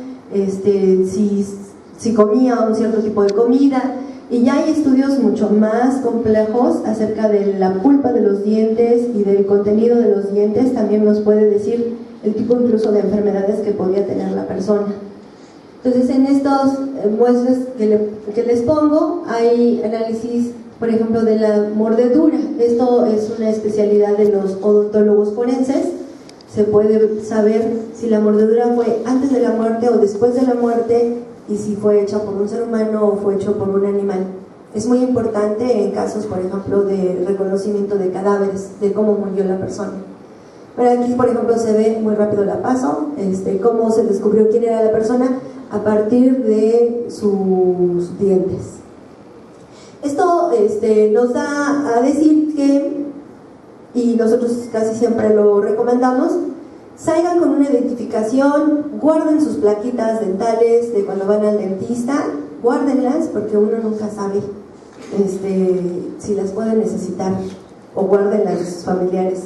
Speaker 2: si comía un cierto tipo de comida. Y ya hay estudios mucho más complejos acerca de la pulpa de los dientes y del contenido de los dientes. También nos puede decir el tipo incluso de enfermedades que podía tener la persona. Entonces, en estos muestras que les pongo, hay análisis, por ejemplo, de la mordedura. Esto es una especialidad de los odontólogos forenses. Se puede saber si la mordedura fue antes de la muerte o después de la muerte, y si fue hecha por un ser humano o fue hecho por un animal. Es muy importante en casos, por ejemplo, de reconocimiento de cadáveres, de cómo murió la persona. Pero aquí, por ejemplo, se ve, muy rápido la paso, cómo se descubrió quién era la persona a partir de sus dientes. Esto nos da a decir que, y nosotros casi siempre lo recomendamos, salgan con una identificación, guarden sus plaquitas dentales de cuando van al dentista, guárdenlas porque uno nunca sabe si las pueden necesitar, o guárdenlas de sus familiares.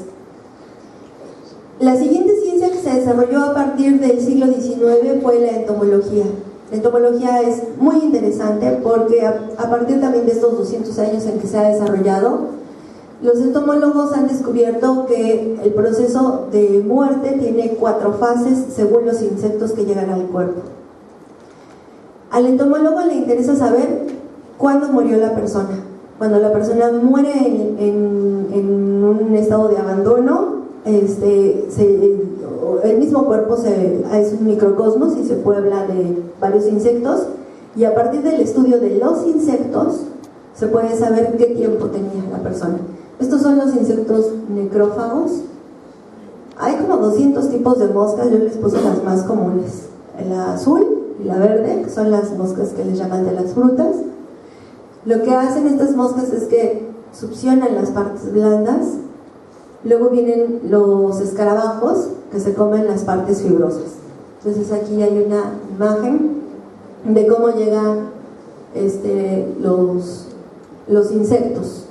Speaker 2: La siguiente ciencia que se desarrolló a partir del siglo XIX fue la entomología. La entomología es muy interesante porque a partir también de estos 200 años en que se ha desarrollado, los entomólogos han descubierto que el proceso de muerte tiene 4 fases según los insectos que llegan al cuerpo. Al entomólogo le interesa saber cuándo murió la persona. Cuando la persona muere en un estado de abandono, el mismo cuerpo es un microcosmos y se puebla de varios insectos, y a partir del estudio de los insectos se puede saber qué tiempo tenía la persona. Estos son los insectos necrófagos. Hay como 200 tipos de moscas, yo les puse las más comunes, la azul y la verde, que son las moscas que les llaman de las frutas. Lo que hacen estas moscas es que succionan las partes blandas. Luego vienen los escarabajos, que se comen las partes fibrosas. Entonces aquí hay una imagen de cómo llegan los insectos.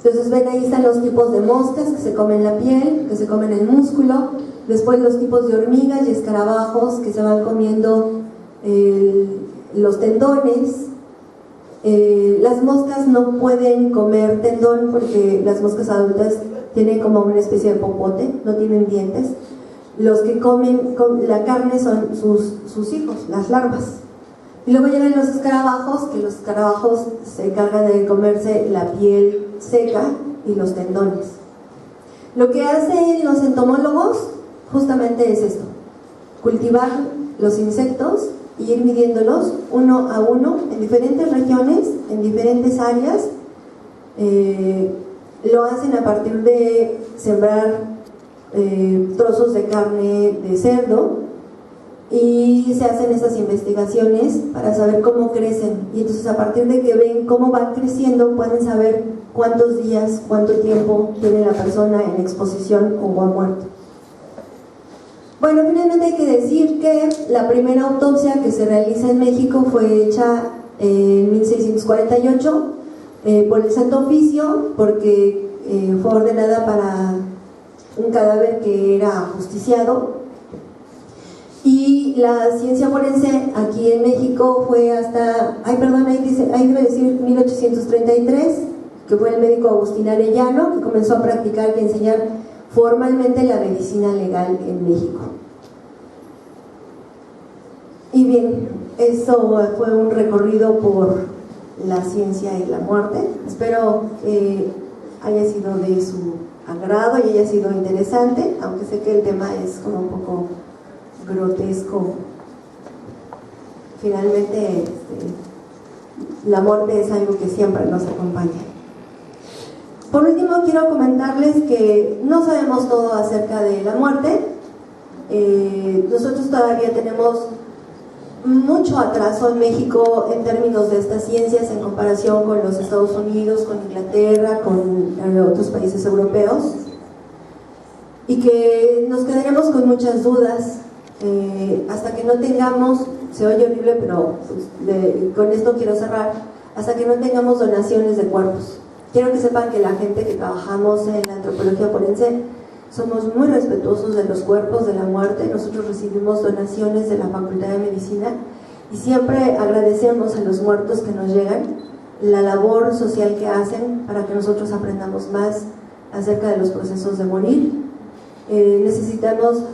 Speaker 2: Entonces ven, ahí están los tipos de moscas que se comen la piel, que se comen el músculo. Después los tipos de hormigas y escarabajos que se van comiendo los tendones. Las moscas no pueden comer tendón porque las moscas adultas tienen como una especie de popote, no tienen dientes. Los que comen la carne son sus hijos, las larvas. Y luego llegan los escarabajos, que los escarabajos se encargan de comerse la piel seca y los tendones. Lo que hacen los entomólogos justamente es esto: cultivar los insectos y ir midiéndolos uno a uno en diferentes regiones, en diferentes áreas. Lo hacen a partir de sembrar trozos de carne de cerdo, y se hacen estas investigaciones para saber cómo crecen, y entonces a partir de que ven cómo van creciendo pueden saber cuántos días, cuánto tiempo tiene la persona en exposición o ha muerto. Bueno, finalmente hay que decir que la primera autopsia que se realiza en México fue hecha en 1648 por el Santo Oficio, porque fue ordenada para un cadáver que era ajusticiado. Y la ciencia forense aquí en México fue hasta, ahí debe decir 1833, que fue el médico Agustín Arellano, que comenzó a practicar y enseñar formalmente la medicina legal en México. Y bien, eso fue un recorrido por la ciencia y la muerte. Espero que haya sido de su agrado y haya sido interesante, aunque sé que el tema es como un poco grotesco. Finalmente la muerte es algo que siempre nos acompaña. Por último, quiero comentarles que no sabemos todo acerca de la muerte. Nosotros todavía tenemos mucho atraso en México en términos de estas ciencias en comparación con los Estados Unidos, con Inglaterra, con otros países europeos, y que nos quedaremos con muchas dudas hasta que no tengamos, se oye horrible, pero con esto quiero cerrar, hasta que no tengamos donaciones de cuerpos. Quiero que sepan que la gente que trabajamos en la antropología forense somos muy respetuosos de los cuerpos, de la muerte. Nosotros recibimos donaciones de la Facultad de Medicina y siempre agradecemos a los muertos que nos llegan la labor social que hacen para que nosotros aprendamos más acerca de los procesos de morir. Necesitamos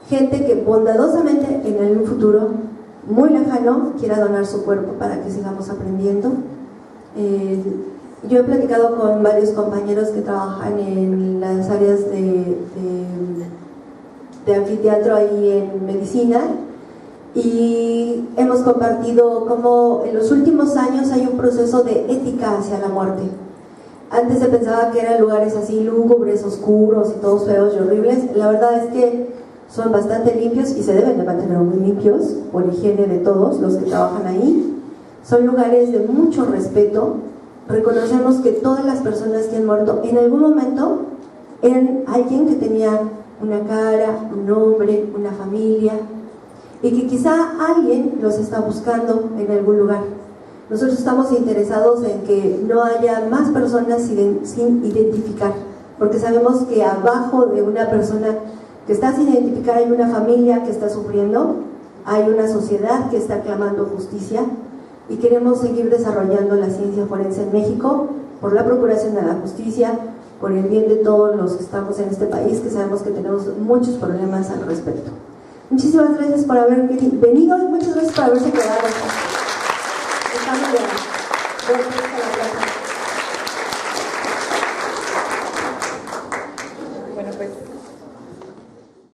Speaker 2: gente que bondadosamente en un futuro muy lejano quiera donar su cuerpo para que sigamos aprendiendo. Yo he platicado con varios compañeros que trabajan en las áreas de anfiteatro ahí en medicina, y hemos compartido cómo en los últimos años hay un proceso de ética hacia la muerte. Antes se pensaba que eran lugares así lúgubres, oscuros y todos feos y horribles. La verdad es que son bastante limpios y se deben de mantener muy limpios por higiene de todos los que trabajan ahí. Son lugares de mucho respeto. Reconocemos que todas las personas que han muerto en algún momento eran alguien que tenía una cara, un nombre, una familia, y que quizá alguien los está buscando en algún lugar. Nosotros estamos interesados en que no haya más personas sin identificar, porque sabemos que abajo de una persona que está sin identificar hay una familia que está sufriendo, hay una sociedad que está clamando justicia, y queremos seguir desarrollando la ciencia forense en México por la procuración de la justicia, por el bien de todos los que estamos en este país, que sabemos que tenemos muchos problemas al respecto. Muchísimas gracias por haber venido y muchas gracias por haberse quedado. Estamos ya.